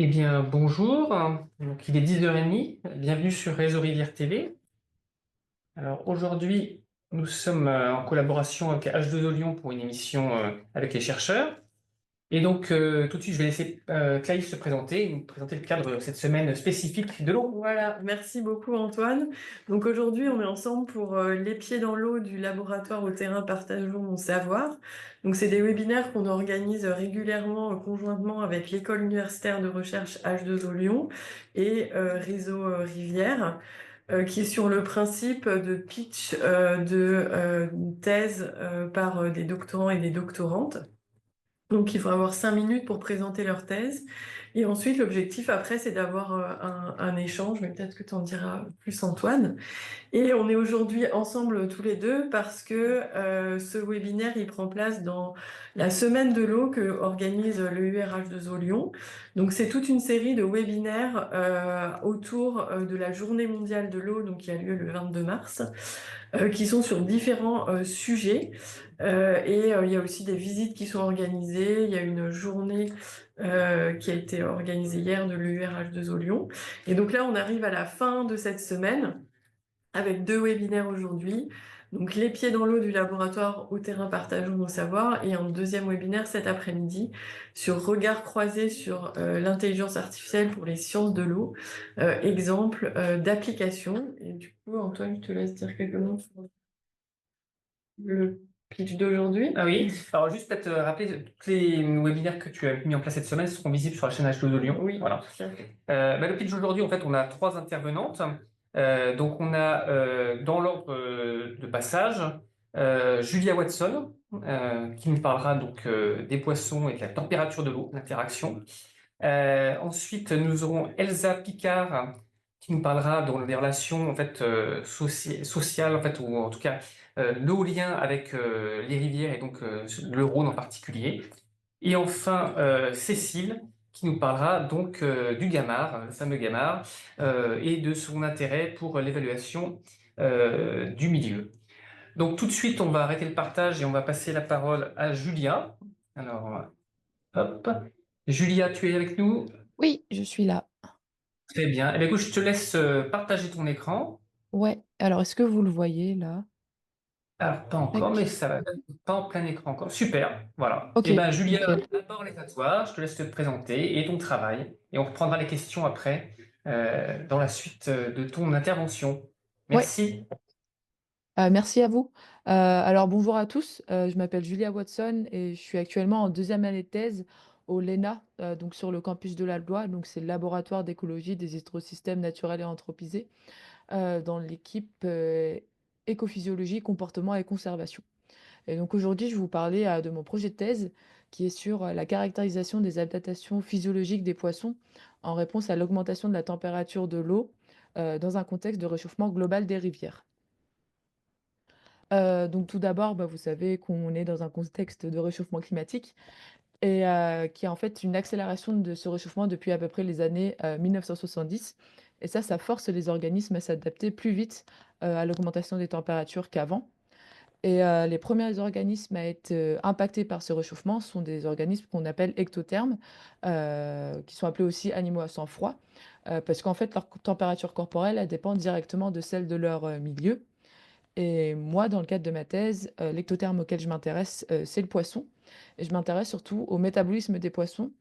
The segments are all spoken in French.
Eh bien, bonjour. Donc, il est 10h30. Bienvenue sur Réseau Rivière TV. Alors, aujourd'hui, nous sommes en collaboration avec H2O Lyon pour une émission avec les chercheurs. Et donc, tout de suite, je vais laisser Clarisse se présenter, nous présenter le cadre de cette semaine spécifique de l'eau. Voilà, merci beaucoup Antoine. Donc aujourd'hui, on est ensemble pour les pieds dans l'eau du laboratoire au terrain Partageons mon savoir. Donc c'est des webinaires qu'on organise régulièrement conjointement avec l'école universitaire de recherche H2O Lyon et Réseau Rivière, qui est sur le principe de pitch de thèse par des doctorants et des doctorantes. Donc, il faut avoir 5 minutes pour présenter leur thèse. Et ensuite, l'objectif après, c'est d'avoir un échange, mais peut-être que tu en diras plus, Antoine. Et on est aujourd'hui ensemble tous les deux parce que ce webinaire, il prend place dans la semaine de l'eau que organise le URH2O Lyon. Donc, c'est toute une série de webinaires autour de la Journée mondiale de l'eau, donc qui a lieu le 22 mars, qui sont sur différents sujets. Il y a aussi des visites qui sont organisées. Il y a une journée qui a été organisée hier de l'URH2O Lyon. Et donc là, on arrive à la fin de cette semaine avec 2 webinaires aujourd'hui. Donc, les pieds dans l'eau du laboratoire au terrain partageons nos savoirs et un deuxième webinaire cet après-midi sur regard croisé sur l'intelligence artificielle pour les sciences de l'eau, exemple d'application. Et du coup, Antoine, je te laisse dire quelques mots sur le pitch d'aujourd'hui. Ah oui, alors juste peut-être rappeler, tous les webinaires que tu as mis en place cette semaine seront visibles sur la chaîne H2O de Lyon. Oui, Voilà. tout à fait. Le pitch d'aujourd'hui, en fait, on a 3 intervenantes. Donc, on a dans l'ordre de passage Julia Watson, qui nous parlera donc des poissons et de la température de l'eau, l'interaction. Ensuite, nous aurons Elsa Picard, qui nous parlera donc des relations en fait sociales, en fait, ou en tout cas le lien avec les rivières et donc le Rhône en particulier. Et enfin, Cécile, qui nous parlera donc du Gamar, le fameux Gamar, et de son intérêt pour l'évaluation du milieu. Donc tout de suite, on va arrêter le partage et on va passer la parole à Julia. Alors, hop. Julia, tu es avec nous? Oui, je suis là. Très bien. Eh bien, écoute, je te laisse partager ton écran. Ouais, alors est-ce que vous le voyez là? Alors, pas encore, mais Tac. ça va pas en plein écran encore. Super, voilà. Ok, Eh bien, Julia, nickel. la parole est à toi. Je te laisse te présenter et ton travail. Et on reprendra les questions après, dans la suite de ton intervention. Ouais, Merci. merci à vous. Alors bonjour à tous, je m'appelle Julia Watson et je suis actuellement en deuxième année de thèse au LENA, donc sur le campus de la Blois, donc c'est le laboratoire d'écologie des écosystèmes naturels et anthropisés, dans l'équipe écophysiologie, comportement et conservation. Et donc aujourd'hui, je vais vous parler de mon projet de thèse qui est sur la caractérisation des adaptations physiologiques des poissons en réponse à l'augmentation de la température de l'eau dans un contexte de réchauffement global des rivières. Donc tout d'abord, vous savez qu'on est dans un contexte de réchauffement climatique et qui est en fait une accélération de ce réchauffement depuis à peu près les années 1970. Et ça force les organismes à s'adapter plus vite à l'augmentation des températures qu'avant. Et les premiers organismes à être impactés par ce réchauffement sont des organismes qu'on appelle ectothermes, qui sont appelés aussi animaux à sang froid, parce qu'en fait, leur température corporelle, elle dépend directement de celle de leur milieu. Et moi, dans le cadre de ma thèse, l'ectotherme auquel je m'intéresse, c'est le poisson. Et je m'intéresse surtout au métabolisme des poissons.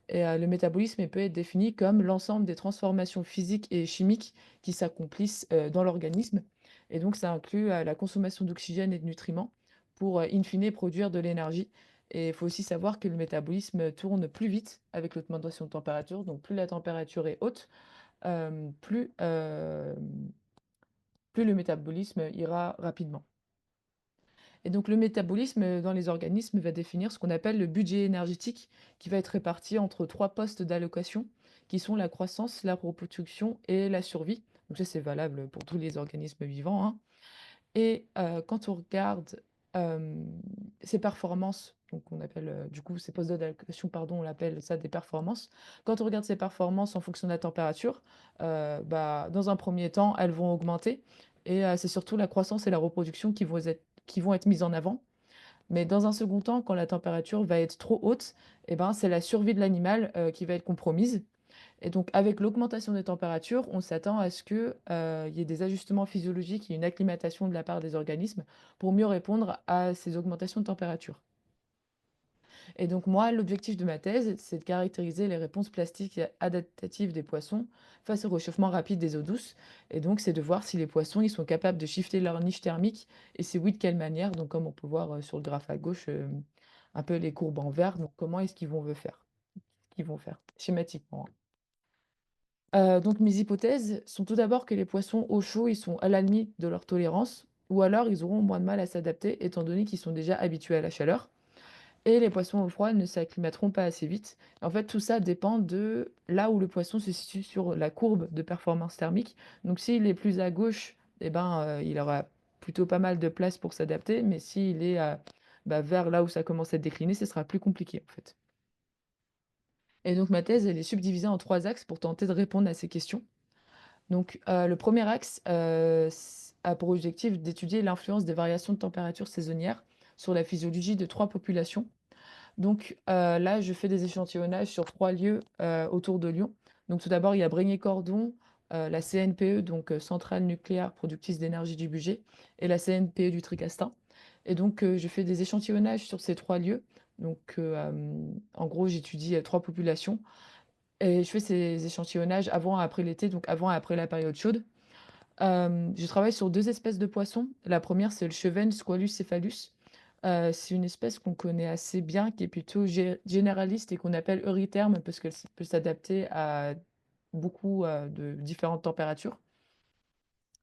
Et le métabolisme il peut être défini comme l'ensemble des transformations physiques et chimiques qui s'accomplissent dans l'organisme. Et donc, ça inclut la consommation d'oxygène et de nutriments pour, in fine, produire de l'énergie. Et il faut aussi savoir que le métabolisme tourne plus vite avec l'augmentation de température. Donc, plus la température est haute, euh, plus, euh, plus le métabolisme ira rapidement. Et donc le métabolisme dans les organismes va définir ce qu'on appelle le budget énergétique qui va être réparti entre 3 postes d'allocation qui sont la croissance, la reproduction et la survie. Donc ça c'est valable pour tous les organismes vivants, hein. Et quand on regarde euh, ces performances, donc on appelle du coup ces postes d'allocation, pardon, on l'appelle ça des performances. Quand on regarde ces performances en fonction de la température, dans un premier temps, elles vont augmenter. Et c'est surtout la croissance et la reproduction qui vont être mises en avant. Mais dans un second temps, quand la température va être trop haute, eh ben, c'est la survie de l'animal qui va être compromise. Et donc, avec l'augmentation des températures, on s'attend à ce que, il y ait des ajustements physiologiques et une acclimatation de la part des organismes pour mieux répondre à ces augmentations de température. Et donc moi, l'objectif de ma thèse, c'est de caractériser les réponses plastiques et adaptatives des poissons face au réchauffement rapide des eaux douces. Et donc, c'est de voir si les poissons, ils sont capables de shifter leur niche thermique et si oui, de quelle manière. Donc, comme on peut voir sur le graphe à gauche, un peu les courbes en vert. Donc, comment est-ce qu'ils vont le faire? Qu'ils vont faire schématiquement, hein. Donc mes hypothèses sont tout d'abord que les poissons au chaud, ils sont à la limite de leur tolérance, ou alors ils auront moins de mal à s'adapter étant donné qu'ils sont déjà habitués à la chaleur. Et les poissons au froid ne s'acclimateront pas assez vite. En fait, tout ça dépend de là où le poisson se situe sur la courbe de performance thermique. Donc s'il est plus à gauche, eh ben, il aura plutôt pas mal de place pour s'adapter, mais s'il est, vers là où ça commence à décliner, ce sera plus compliqué, en fait. Et donc ma thèse, elle est subdivisée en 3 axes pour tenter de répondre à ces questions. Donc, le premier axe, a pour objectif d'étudier l'influence des variations de température saisonnières sur la physiologie de 3 populations. Donc, là, je fais des échantillonnages sur 3 lieux, autour de Lyon. Donc tout d'abord, il y a Brégny-Cordon, la CNPE, donc centrale nucléaire productrice d'énergie du Bugey et la CNPE du Tricastin. Et donc, je fais des échantillonnages sur ces 3 lieux. Donc, en gros, j'étudie, 3 populations et je fais ces échantillonnages avant et après l'été, donc avant et après la période chaude. Je travaille sur 2 espèces de poissons. La première, c'est le Cheven Squalus cephalus. C'est une espèce qu'on connaît assez bien, qui est plutôt généraliste et qu'on appelle eurytherme parce qu'elle peut s'adapter à beaucoup, de différentes températures.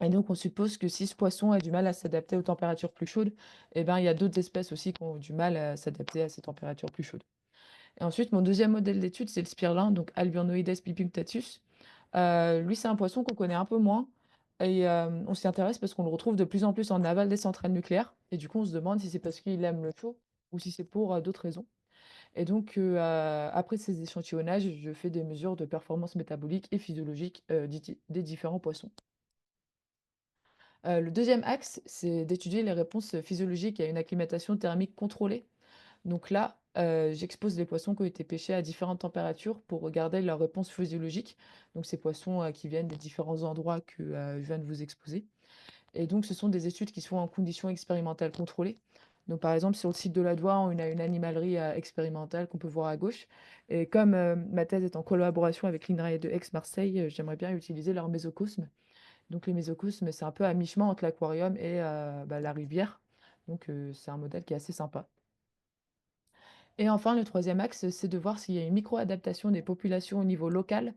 Et donc on suppose que si ce poisson a du mal à s'adapter aux températures plus chaudes, eh ben, il y a d'autres espèces aussi qui ont du mal à s'adapter à ces températures plus chaudes. Et ensuite, mon deuxième modèle d'étude, c'est le spirlin, donc Alburnoides bipunctatus. Lui, c'est un poisson qu'on connaît un peu moins et on s'y intéresse parce qu'on le retrouve de plus en plus en aval des centrales nucléaires et du coup, on se demande si c'est parce qu'il aime le chaud ou si c'est pour, d'autres raisons. Et donc après ces échantillonnages, je fais des mesures de performance métabolique et physiologique, des différents poissons. Le deuxième axe, c'est d'étudier les réponses physiologiques à une acclimatation thermique contrôlée. Donc là, j'expose les poissons qui ont été pêchés à différentes températures pour regarder leur réponse physiologique. Donc ces poissons, qui viennent des différents endroits que, je viens de vous exposer. Et donc ce sont des études qui se font en conditions expérimentales contrôlées. Donc par exemple, sur le site de la Douai, on a une animalerie, expérimentale qu'on peut voir à gauche. Et comme, ma thèse est en collaboration avec l'INRAE de Aix-Marseille, j'aimerais bien utiliser leur mésocosme. Donc les mésocosmes, c'est un peu à mi-chemin entre l'aquarium et, la rivière. Donc, c'est un modèle qui est assez sympa. Et enfin, le troisième axe, c'est de voir s'il y a une micro-adaptation des populations au niveau local,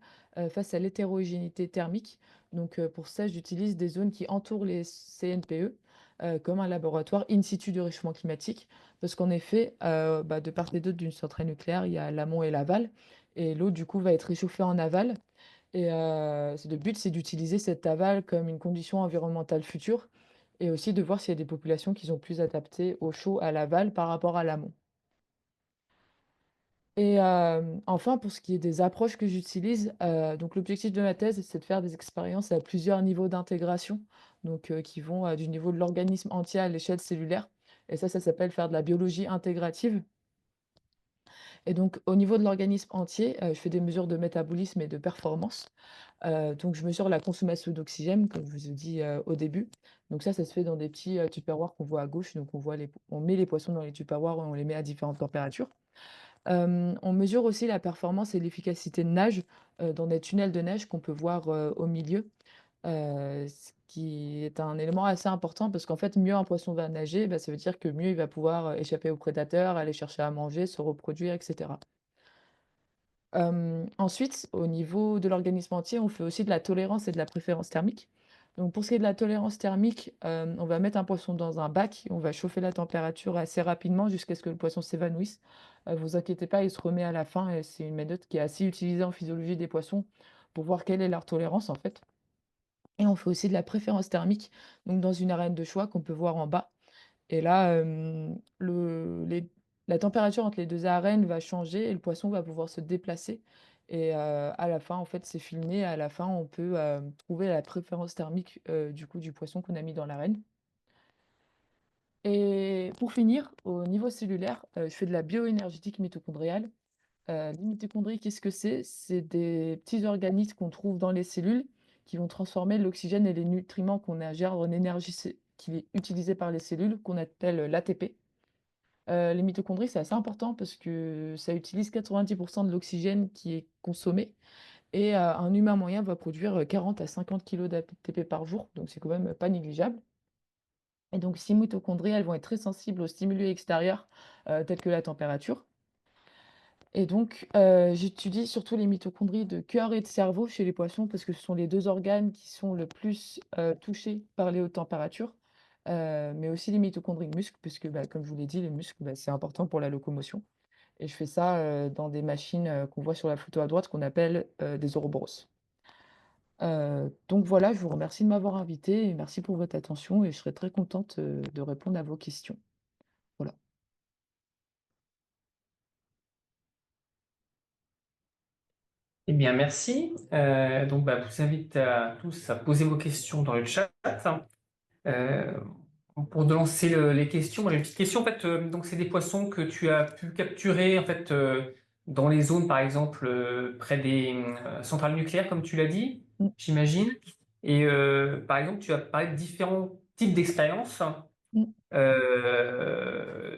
face à l'hétérogénéité thermique. Donc, pour ça, j'utilise des zones qui entourent les CNPE, comme un laboratoire in situ de réchauffement climatique. Parce qu'en effet, de part et d'autre d'une centrale nucléaire, il y a l'amont et l'aval. Et l'eau, du coup, va être réchauffée en aval. Et le but, c'est d'utiliser cet aval comme une condition environnementale future. Et aussi de voir s'il y a des populations qui sont plus adaptées au chaud à l'aval par rapport à l'amont. Et enfin, pour ce qui est des approches que j'utilise, donc l'objectif de ma thèse, c'est de faire des expériences à plusieurs niveaux d'intégration, donc qui vont, du niveau de l'organisme entier à l'échelle cellulaire et ça s'appelle faire de la biologie intégrative et donc au niveau de l'organisme entier, je fais des mesures de métabolisme et de performance. Donc je mesure la consommation d'oxygène, comme je vous ai dit, au début. Donc ça se fait dans des petits, tupperwares qu'on voit à gauche, donc on met les poissons dans les tupperwares et on les met à différentes températures. On mesure aussi la performance et l'efficacité de nage, dans des tunnels de neige qu'on peut voir, au milieu, ce qui est un élément assez important parce qu'en fait, mieux un poisson va nager, ça veut dire que mieux il va pouvoir, échapper aux prédateurs, aller chercher à manger, se reproduire et cetera. Ensuite, au niveau de l'organisme entier, on fait aussi de la tolérance et de la préférence thermique. Donc pour ce qui est de la tolérance thermique, on va mettre un poisson dans un bac, on va chauffer la température assez rapidement jusqu'à ce que le poisson s'évanouisse. Vous inquiétez pas, il se remet à la fin et c'est une méthode qui est assez utilisée en physiologie des poissons pour voir quelle est leur tolérance en fait. Et on fait aussi de la préférence thermique, donc dans une arène de choix qu'on peut voir en bas. Et là, la température entre les 2 arènes va changer et le poisson va pouvoir se déplacer et à la fin, en fait, c'est filmé. À la fin, on peut, trouver la préférence thermique, du coup, du poisson qu'on a mis dans l'arène. Et pour finir, au niveau cellulaire, je fais de la bioénergétique mitochondriale. Les mitochondries, qu'est-ce que c'est? C'est des petits organismes qu'on trouve dans les cellules qui vont transformer l'oxygène et les nutriments qu'on ingère en énergie qui est utilisée par les cellules, qu'on appelle l'ATP. Les mitochondries, c'est assez important parce que ça utilise 90 de l'oxygène qui est consommé et un humain moyen va produire 40 à 50 kg d'ATP par jour, donc c'est quand même pas négligeable. Et donc ces mitochondries, elles vont être très sensibles aux stimuli extérieurs, tels que la température. Et donc, j'étudie surtout les mitochondries de cœur et de cerveau chez les poissons parce que ce sont les 2 organes qui sont le plus, touchés par les hautes températures, mais aussi les mitochondries de muscles puisque, bah, comme je vous l'ai dit, les muscles, bah, c'est important pour la locomotion et je fais ça, dans des machines, qu'on voit sur la photo à droite qu'on appelle, des Ouroboros. Donc voilà, je vous remercie de m'avoir invitée et merci pour votre attention et je serai très contente, de répondre à vos questions. Voilà. Eh bien, merci. Donc, bah, je vous invite à tous à poser vos questions dans le chat. Euh, pour lancer les questions, moi j'ai une petite question. En fait, donc c'est des poissons que tu as pu capturer en fait dans les zones, par exemple, près des centrales nucléaires, comme tu l'as dit, Mmh, j'imagine. Et par exemple, tu as parlé de différents types d'expériences, mmh.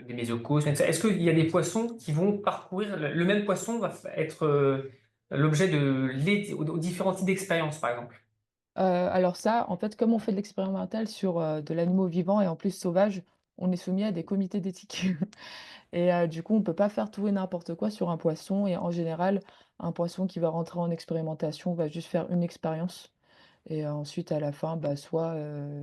des mésocosmes. Etc. Est-ce qu'il y a des poissons qui vont parcourir le même poisson va être l'objet de aux différents types d'expériences, par exemple? Alors ça, en fait, comme on fait de l'expérimental sur, de l'animal vivant et en plus sauvage, on est soumis à des comités d'éthique et du coup, on peut pas faire tout et n'importe quoi sur un poisson et en général, un poisson qui va rentrer en expérimentation va juste faire une expérience et ensuite à la fin, bah, soit,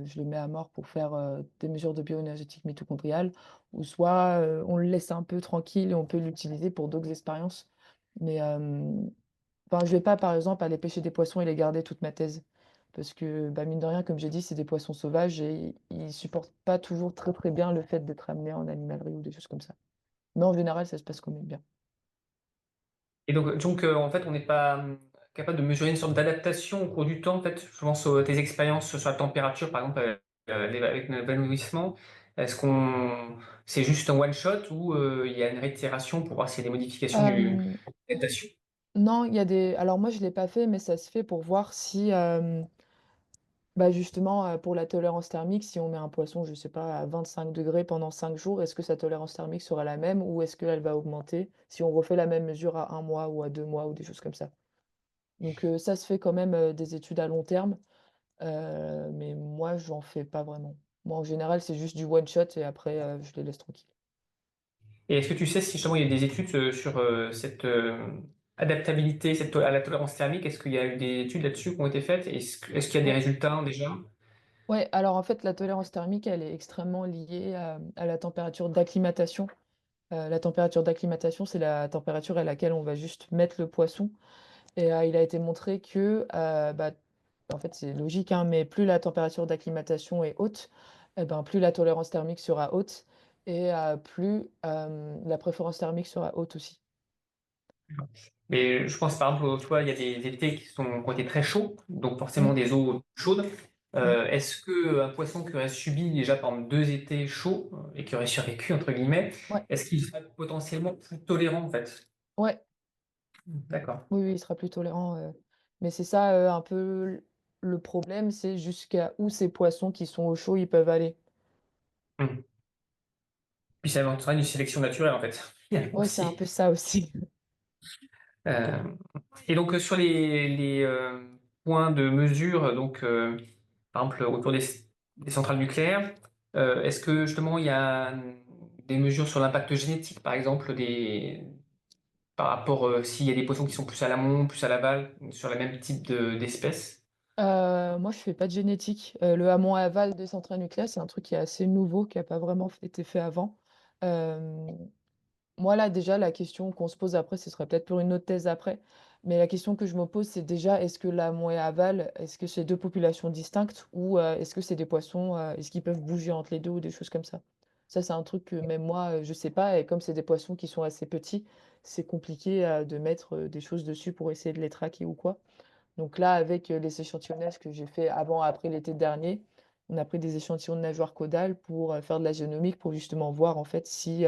je le mets à mort pour faire, des mesures de bioénergétique mitochondriale ou soit, on le laisse un peu tranquille et on peut l'utiliser pour d'autres expériences. Mais enfin, je vais pas, par exemple, aller pêcher des poissons et les garder toute ma thèse. Parce que, bah, mine de rien, comme j'ai dit, c'est des poissons sauvages et ils supportent pas toujours très, très bien le fait d'être amenés en animalerie ou des choses comme ça. Mais en général, ça se passe quand même bien. Et donc en fait, on n'est pas capable de mesurer une sorte d'adaptation au cours du temps. En fait, je pense à tes expériences sur la température, par exemple, avec l'évanouissement. Est-ce qu'on c'est juste un one shot ou il y a une réitération pour voir s'il y a des modifications du Hem, d'adaptation? non, il y a des alors moi, je l'ai pas fait, mais ça se fait pour voir si, bah, justement, pour la tolérance thermique, si on met un poisson, je sais pas, à 25 degrés pendant 5 jours, est-ce que sa tolérance thermique sera la même ou est-ce qu'elle va augmenter si on refait la même mesure à 1 mois ou à 2 mois ou des choses comme ça? Donc ça se fait quand même, des études à long terme, mais moi, j'en fais pas vraiment. Moi, en général, c'est juste du one shot et après, je les laisse tranquilles. Et est-ce que tu sais si justement il y a des études sur cette adaptabilité, à la tolérance thermique? Est-ce qu'il y a eu des études là-dessus qui ont été faites? Est-ce qu'il y a des Ouais. résultats déjà? Ouais, alors en fait, la tolérance thermique, elle est extrêmement liée à la température d'acclimatation. La température d'acclimatation, c'est la température à laquelle on va juste mettre le poisson et il a été montré que, bah, en fait, c'est logique, hein, mais plus la température d'acclimatation est haute, et ben, plus la tolérance thermique sera haute et plus, la préférence thermique sera haute aussi. Mais je pense par exemple, tu vois, il y a des étés qui ont été très chauds, donc Mmh, forcément des eaux chaudes. mmh, Est-ce qu'un poisson qui aurait subi déjà par exemple 2 étés chauds et qui aurait survécu, entre guillemets, ouais, est-ce qu'il serait potentiellement plus tolérant en fait? ouais, D'accord. oui, oui, il sera plus tolérant, mais c'est ça, un peu le problème, c'est jusqu'à où ces poissons qui sont au chaud, ils peuvent aller. Hmm. Puis ça entraîne une sélection naturelle en fait, Ouais, c'est un aussi. peu ça aussi. Euh, et donc sur les points de mesure, donc par exemple autour des centrales nucléaires, est-ce que justement il y a des mesures sur l'impact génétique, par exemple, par rapport s'il y a des poissons qui sont plus à l'amont, plus à l'aval, sur le même type d'espèces? Moi, je fais pas de génétique. Le amont aval des centrales nucléaires, c'est un truc qui est assez nouveau, qui a pas vraiment été fait avant. Hem Moi, là, déjà, la question qu'on se pose après, ce serait peut-être pour une autre thèse après, mais la question que je me pose, c'est déjà, est-ce que l'amont et aval, est-ce que c'est 2 populations distinctes ou, est-ce que c'est des poissons, est-ce qu'ils peuvent bouger entre les 2 ou des choses comme ça? Ça, c'est un truc que même moi, je sais pas et comme c'est des poissons qui sont assez petits, c'est compliqué, de mettre, des choses dessus pour essayer de les traquer ou quoi. Donc là, avec, les échantillonnages que j'ai fait avant, après l'été dernier, on a pris des échantillons de nageoires caudales pour, faire de la génomique pour justement voir en fait si,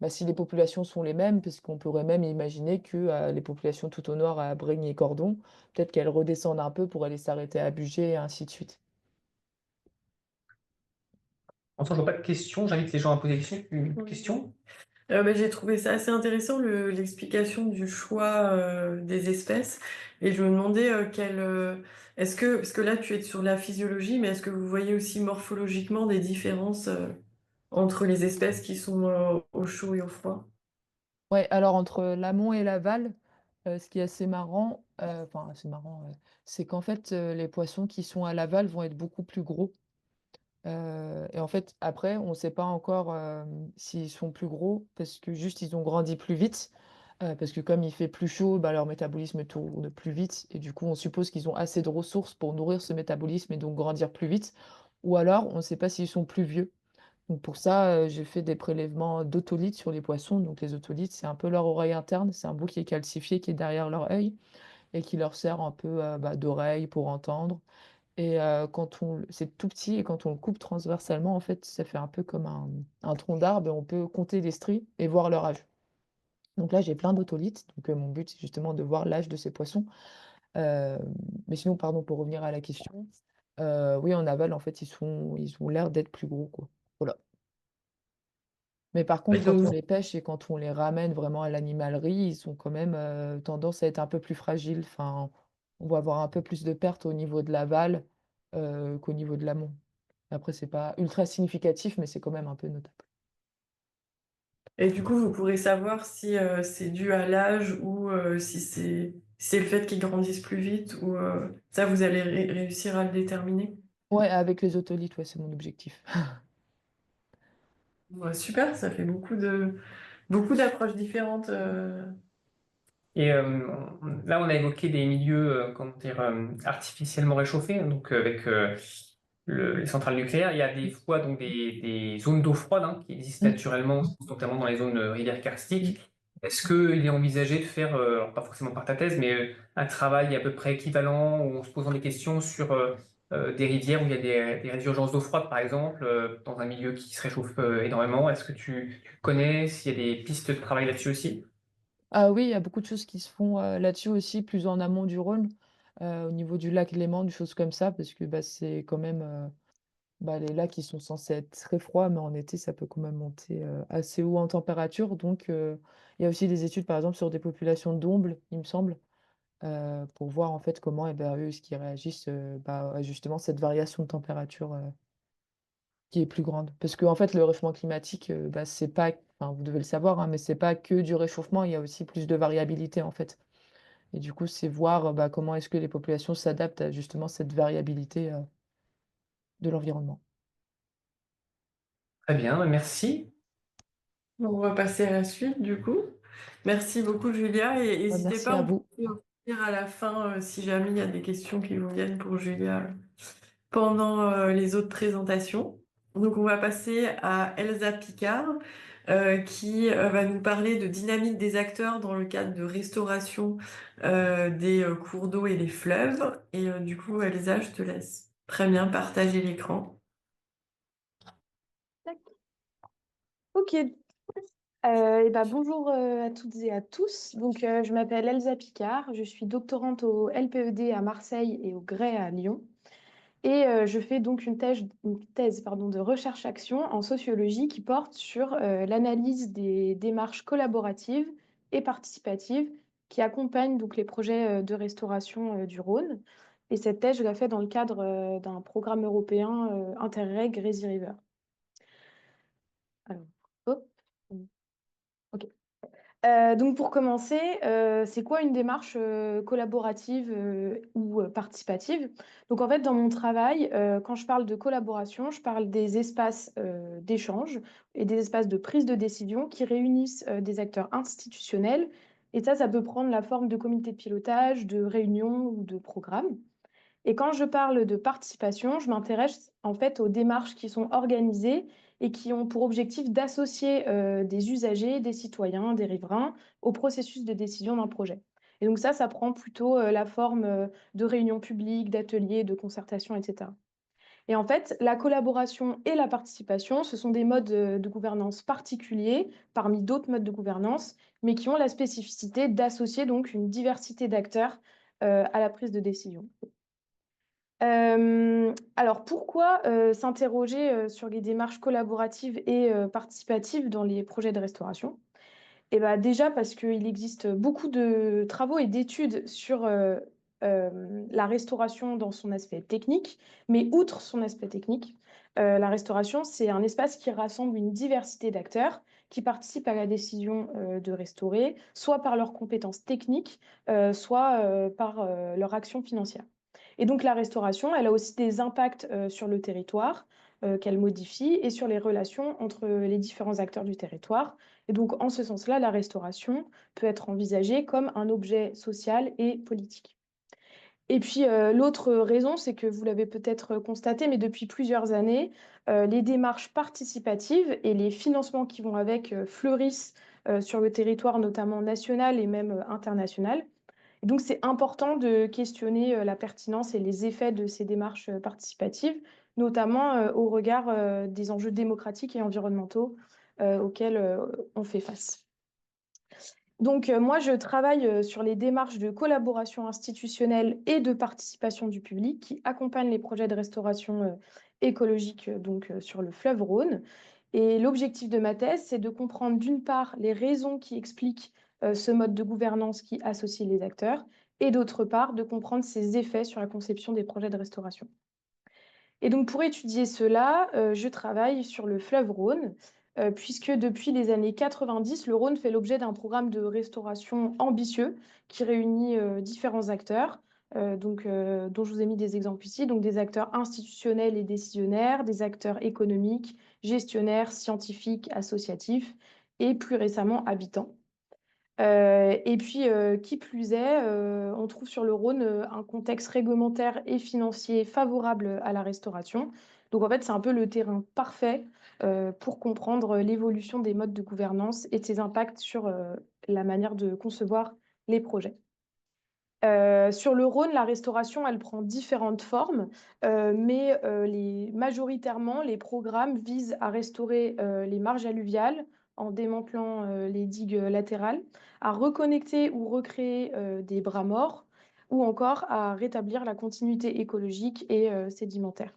bah, si les populations sont les mêmes, parce qu'on pourrait même imaginer que les populations tout au nord à Brigny-et-Cordon, peut-être qu'elles redescendent un peu pour aller s'arrêter à Bugey et ainsi de suite. Enfin, je vois pas de questions. J'invite les gens à poser des questions. Une Oui. question? J'ai trouvé ça assez intéressant, l'explication du choix des espèces. Et je me demandais parce que là tu es sur la physiologie, mais est-ce que vous voyez aussi morphologiquement des différences entre les espèces qui sont au chaud et au froid? Ouais, alors entre l'amont et l'aval, ce qui est assez marrant, enfin assez marrant, c'est qu'en fait, les poissons qui sont à l'aval vont être beaucoup plus gros. Et en fait, après, on ne sait pas encore, s'ils sont plus gros parce que juste ils ont grandi plus vite, parce que comme il fait plus chaud, bah, leur métabolisme tourne plus vite et du coup, on suppose qu'ils ont assez de ressources pour nourrir ce métabolisme et donc grandir plus vite. Ou alors, on ne sait pas s'ils sont plus vieux. Donc pour ça, j'ai fait des prélèvements d'otolithes sur les poissons. Donc les otolithes, c'est un peu leur oreille interne, c'est un bout qui est calcifié, qui est derrière leur œil et qui leur sert un peu, bah, d'oreille pour entendre. Et quand on c'est tout petit et quand on le coupe transversalement, en fait, ça fait un peu comme un tronc d'arbre et on peut compter les stries et voir leur âge. Donc là, j'ai plein d'autolithes, donc mon but, c'est justement de voir l'âge de ces poissons. Mais sinon, pardon, pour revenir à la question, oui, en aval, en fait, ils ont l'air d'être plus gros, quoi. Voilà. Mais par Et contre, quand on donc, les pêche et quand on les ramène vraiment à l'animalerie, ils ont quand même, tendance à être un peu plus fragiles. Enfin, on va avoir un peu plus de pertes au niveau de l'aval, qu'au niveau de l'amont. Après, c'est pas ultra significatif, mais c'est quand même un peu notable. et du coup, vous pourrez savoir si c'est dû à l'âge ou si c'est le fait qu'ils grandissent plus vite ou ça, vous allez réussir à le déterminer. Ouais, avec les otolithes, ouais, c'est mon objectif. Ouais, super, ça fait beaucoup d'approches différentes. Et là, on a évoqué des milieux, comment dire, artificiellement réchauffés, hein, donc avec les centrales nucléaires. Il y a des fois donc des zones d'eau froide, hein, qui existent Mmh. naturellement, notamment dans les zones rivières Mmh. karstiques. Est-ce qu'il est envisagé de faire, alors pas forcément par ta thèse, mais un travail à peu près équivalent, où en se posant des questions sur des rivières où il y a des résurgences d'eau froide, par exemple, dans un milieu qui se réchauffe énormément? Est-ce que tu connais s'il y a des pistes de travail là-dessus aussi? Ah oui, il y a beaucoup de choses qui se font, là-dessus aussi, plus en amont du Rhône, au niveau du lac Léman, des choses comme ça, parce que, bah, c'est quand même, bah, les lacs, ils sont censés être très froids, mais en été, ça peut quand même monter, assez haut en température. Donc, il y a aussi des études, par exemple, sur des populations d'ombles, il me semble, pour voir, en fait, comment, eh ben, eux, est-ce qu'ils réagissent, bah, à justement cette variation de température, qui est plus grande. Parce qu'en fait, le réchauffement climatique, bah, c'est pas enfin, vous devez le savoir, hein, mais c'est pas que du réchauffement, il y a aussi plus de variabilité, en fait. Et du coup, c'est voir, bah, comment est-ce que les populations s'adaptent à justement cette variabilité, de l'environnement. Très bien, merci. On va passer à la suite, du coup. Merci beaucoup, Julia. Et Bah, n'hésitez merci pas, à on peut vous. revenir à la fin si jamais il y a des questions qui vous viennent pour Julia pendant les autres présentations. Donc, on va passer à Elsa Picard, qui va nous parler de dynamique des acteurs dans le cadre de restauration des cours d'eau et des fleuves. Et du coup, Elsa, je te laisse très bien partager l'écran. Tac. Ok. Bonjour à toutes et à tous. Je m'appelle Elsa Picard. Je suis doctorante au LPED à Marseille et au GREI à Lyon. Je fais donc une thèse, pardon, de recherche-action en sociologie qui porte sur l'analyse des démarches collaboratives et participatives qui accompagnent donc les projets de restauration du Rhône. Et cette thèse, je la fais dans le cadre d'un programme européen Interreg Resi River. Alors, hop. Ok. Donc pour commencer, c'est quoi une démarche collaborative ou participative? Donc en fait, dans mon travail, quand je parle de collaboration, je parle des espaces d'échange et des espaces de prise de décision qui réunissent des acteurs institutionnels. Et ça peut prendre la forme de comités de pilotage, de réunions ou de programmes. Et quand je parle de participation, je m'intéresse en fait aux démarches qui sont organisées et qui ont pour objectif d'associer des usagers, des citoyens, des riverains au processus de décision d'un projet. Et donc ça prend plutôt la forme de réunions publiques, d'ateliers, de concertation, etc. Et en fait, la collaboration et la participation, ce sont des modes de gouvernance particuliers parmi d'autres modes de gouvernance, mais qui ont la spécificité d'associer donc une diversité d'acteurs à la prise de décision. Alors, pourquoi s'interroger sur les démarches collaboratives et participatives dans les projets de restauration? Eh ben, déjà parce qu'il existe beaucoup de travaux et d'études sur la restauration dans son aspect technique, mais outre son aspect technique, la restauration, c'est un espace qui rassemble une diversité d'acteurs qui participent à la décision de restaurer, soit par leurs compétences techniques, soit par leur action financière. Et donc la restauration, elle a aussi des impacts sur le territoire qu'elle modifie et sur les relations entre les différents acteurs du territoire. Et donc, en ce sens-là, la restauration peut être envisagée comme un objet social et politique. Et puis, l'autre raison, c'est que vous l'avez peut-être constaté, mais depuis plusieurs années, les démarches participatives et les financements qui vont avec fleurissent sur le territoire, notamment national et même international. Et donc, c'est important de questionner la pertinence et les effets de ces démarches participatives, notamment au regard des enjeux démocratiques et environnementaux auxquels on fait face. Donc, moi, je travaille sur les démarches de collaboration institutionnelle et de participation du public qui accompagnent les projets de restauration écologique sur le fleuve Rhône. Et l'objectif de ma thèse, c'est de comprendre d'une part les raisons qui expliquent ce mode de gouvernance qui associe les acteurs, et d'autre part de comprendre ses effets sur la conception des projets de restauration. Et donc, pour étudier cela, je travaille sur le fleuve Rhône, puisque depuis les années 90, le Rhône fait l'objet d'un programme de restauration ambitieux qui réunit différents acteurs, dont je vous ai mis des exemples ici, donc des acteurs institutionnels et décisionnaires, des acteurs économiques, gestionnaires, scientifiques, associatifs et plus récemment habitants. Et puis, qui plus est, on trouve sur le Rhône un contexte réglementaire et financier favorable à la restauration. Donc en fait, c'est un peu le terrain parfait pour comprendre l'évolution des modes de gouvernance et de ses impacts sur la manière de concevoir les projets. Sur le Rhône, la restauration, elle prend différentes formes, mais majoritairement, les programmes visent à restaurer les marges alluviales en démantelant les digues latérales, à reconnecter ou recréer des bras morts, ou encore à rétablir la continuité écologique et sédimentaire.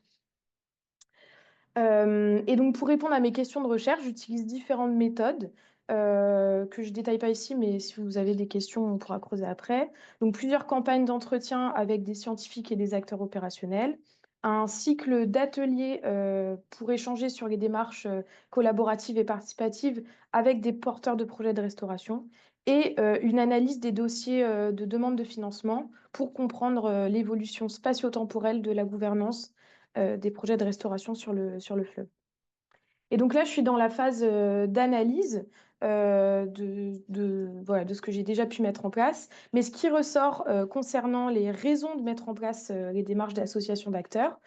Et donc, pour répondre à mes questions de recherche, j'utilise différentes méthodes que je ne détaille pas ici, mais si vous avez des questions, on pourra creuser après. Donc, plusieurs campagnes d'entretien avec des scientifiques et des acteurs opérationnels, un cycle d'ateliers pour échanger sur les démarches collaboratives et participatives avec des porteurs de projets de restauration, et une analyse des dossiers de demande de financement pour comprendre l'évolution spatio-temporelle de la gouvernance des projets de restauration sur le fleuve. Et donc là, je suis dans la phase d'analyse voilà, de ce que j'ai déjà pu mettre en place. Mais ce qui ressort concernant les raisons de mettre en place les démarches d'association d'acteurs,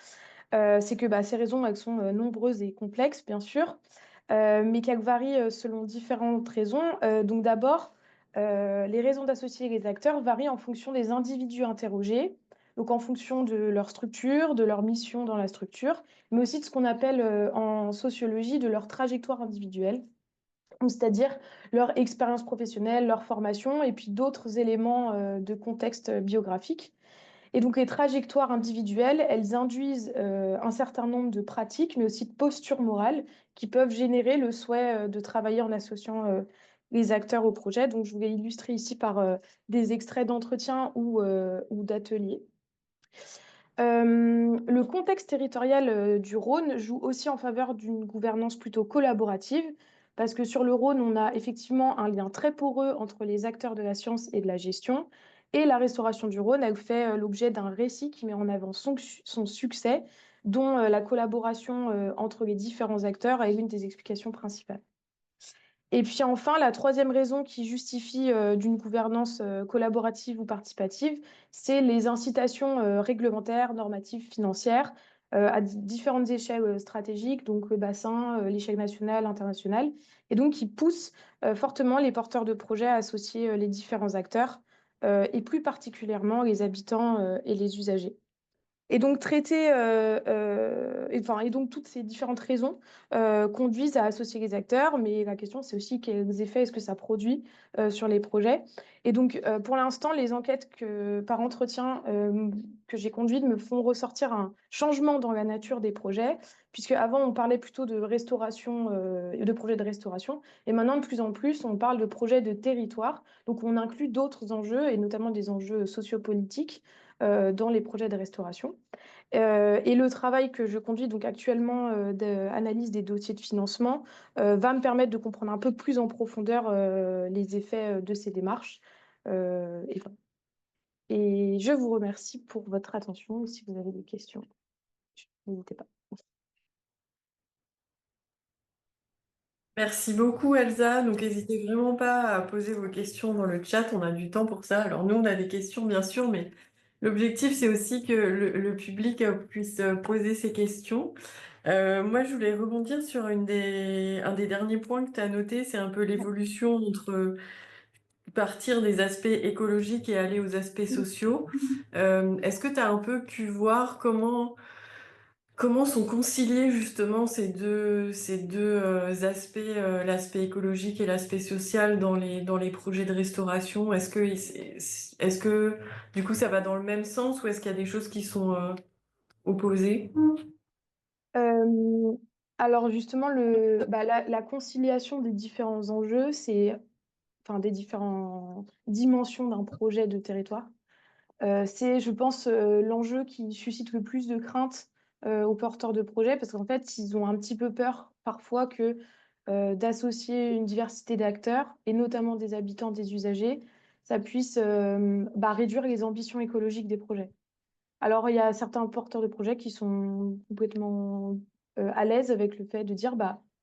c'est que ces raisons, elles sont nombreuses et complexes, bien sûr, mais qu'elles varient selon différentes raisons. Donc d'abord, les raisons d'associer les acteurs varient en fonction des individus interrogés, donc en fonction de leur structure, de leur mission dans la structure, mais aussi de ce qu'on appelle en sociologie de leur trajectoire individuelle, c'est-à-dire leur expérience professionnelle, leur formation, et puis d'autres éléments de contexte biographique. Et donc les trajectoires individuelles, elles induisent un certain nombre de pratiques, mais aussi de postures morales qui peuvent générer le souhait de travailler en associant les acteurs au projet. Donc je vous l'ai illustré ici par des extraits d'entretien ou d'ateliers. Le contexte territorial du Rhône joue aussi en faveur d'une gouvernance plutôt collaborative, parce que sur le Rhône, on a effectivement un lien très poreux entre les acteurs de la science et de la gestion. Et la restauration du Rhône, elle fait l'objet d'un récit qui met en avant son succès, dont la collaboration entre les différents acteurs est une des explications principales. Et puis enfin, la troisième raison qui justifie d'une gouvernance collaborative ou participative, c'est les incitations réglementaires, normatives, financières à différentes échelles stratégiques, donc le bassin, l'échelle nationale, internationale, et donc qui poussent fortement les porteurs de projets à associer les différents acteurs et plus particulièrement les habitants et les usagers. Et donc et donc toutes ces différentes raisons conduisent à associer les acteurs, mais la question c'est aussi quels effets est-ce que ça produit sur les projets. Et donc pour l'instant, les enquêtes par entretien que j'ai conduites me font ressortir un changement dans la nature des projets, puisque avant on parlait plutôt de restauration, de projets de restauration, et maintenant de plus en plus on parle de projets de territoire. Donc on inclut d'autres enjeux, et notamment des enjeux sociopolitiques dans les projets de restauration. Et le travail que je conduis donc actuellement d'analyse des dossiers de financement va me permettre de comprendre un peu plus en profondeur les effets de ces démarches. Et voilà. Et je vous remercie pour votre attention. Si vous avez des questions, n'hésitez pas. Merci beaucoup, Elsa. Donc, n'hésitez vraiment pas à poser vos questions dans le chat. On a du temps pour ça. Alors, nous, on a des questions, bien sûr, mais l'objectif, c'est aussi que le public puisse poser ses questions. Moi, je voulais rebondir sur un des derniers points que tu as noté. C'est un peu l'évolution entre partir des aspects écologiques et aller aux aspects sociaux. Est-ce que tu as un peu pu voir comment sont conciliés justement ces deux aspects, l'aspect écologique et l'aspect social dans les projets de restauration? Est-ce que du coup ça va dans le même sens ou est-ce qu'il y a des choses qui sont opposées? Euh, alors justement, la conciliation des différents enjeux, enfin, des différentes dimensions d'un projet de territoire. C'est, je pense, l'enjeu qui suscite le plus de crainte aux porteurs de projets, parce qu'en fait, ils ont un petit peu peur parfois que d'associer une diversité d'acteurs, et notamment des habitants, des usagers, ça puisse réduire les ambitions écologiques des projets. Alors, il y a certains porteurs de projets qui sont complètement à l'aise avec le fait de dire,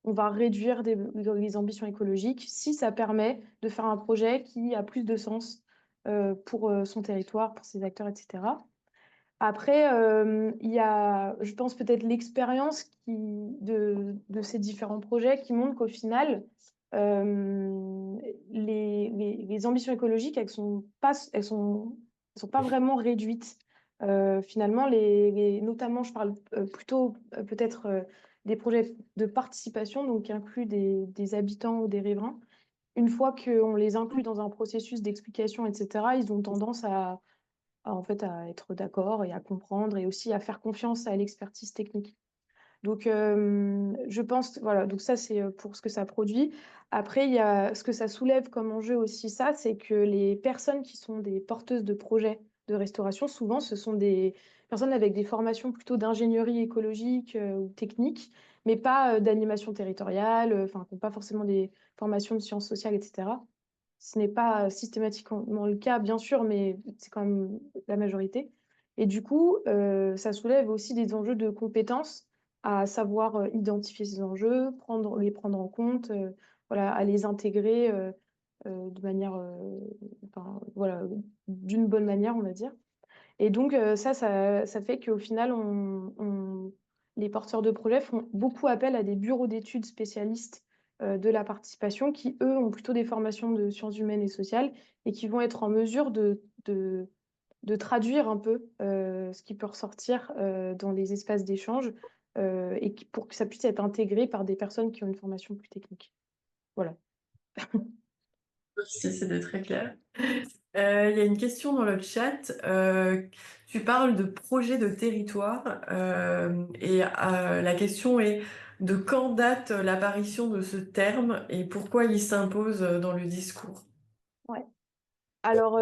on va réduire les ambitions écologiques si ça permet de faire un projet qui a plus de sens pour son territoire, pour ses acteurs, etc. Après, il y a, je pense, peut-être l'expérience de ces différents projets qui montre qu'au final, les ambitions écologiques, elles sont pas vraiment réduites. Finalement, notamment, je parle plutôt peut-être des projets de participation, donc qui incluent des habitants ou des riverains. Une fois qu'on les inclut dans un processus d'explication, etc., ils ont tendance en fait, à être d'accord et à comprendre et aussi à faire confiance à l'expertise technique. Donc, je pense, voilà, donc ça, c'est pour ce que ça produit. Après, il y a ce que ça soulève comme enjeu aussi, ça, c'est que les personnes qui sont des porteuses de projets de restauration, souvent, ce sont des personnes avec des formations plutôt d'ingénierie écologique ou technique, mais pas d'animation territoriale, enfin, qui n'ont pas forcément des formations de sciences sociales, etc. Ce n'est pas systématiquement le cas, bien sûr, mais c'est quand même la majorité. Et du coup, ça soulève aussi des enjeux de compétences à savoir identifier ces enjeux, les prendre en compte, voilà, à les intégrer de manière, enfin, voilà, d'une bonne manière, on va dire. Et donc, ça fait qu'au final, les porteurs de projets font beaucoup appel à des bureaux d'études spécialistes de la participation qui, eux, ont plutôt des formations de sciences humaines et sociales et qui vont être en mesure de traduire un peu ce qui peut ressortir dans les espaces d'échange pour que ça puisse être intégré par des personnes qui ont une formation plus technique. Voilà. Si c'est très clair. Il y a une question dans le chat. Tu parles de projet de territoire et la question est de quand date l'apparition de ce terme et pourquoi il s'impose dans le discours? Ouais. Alors,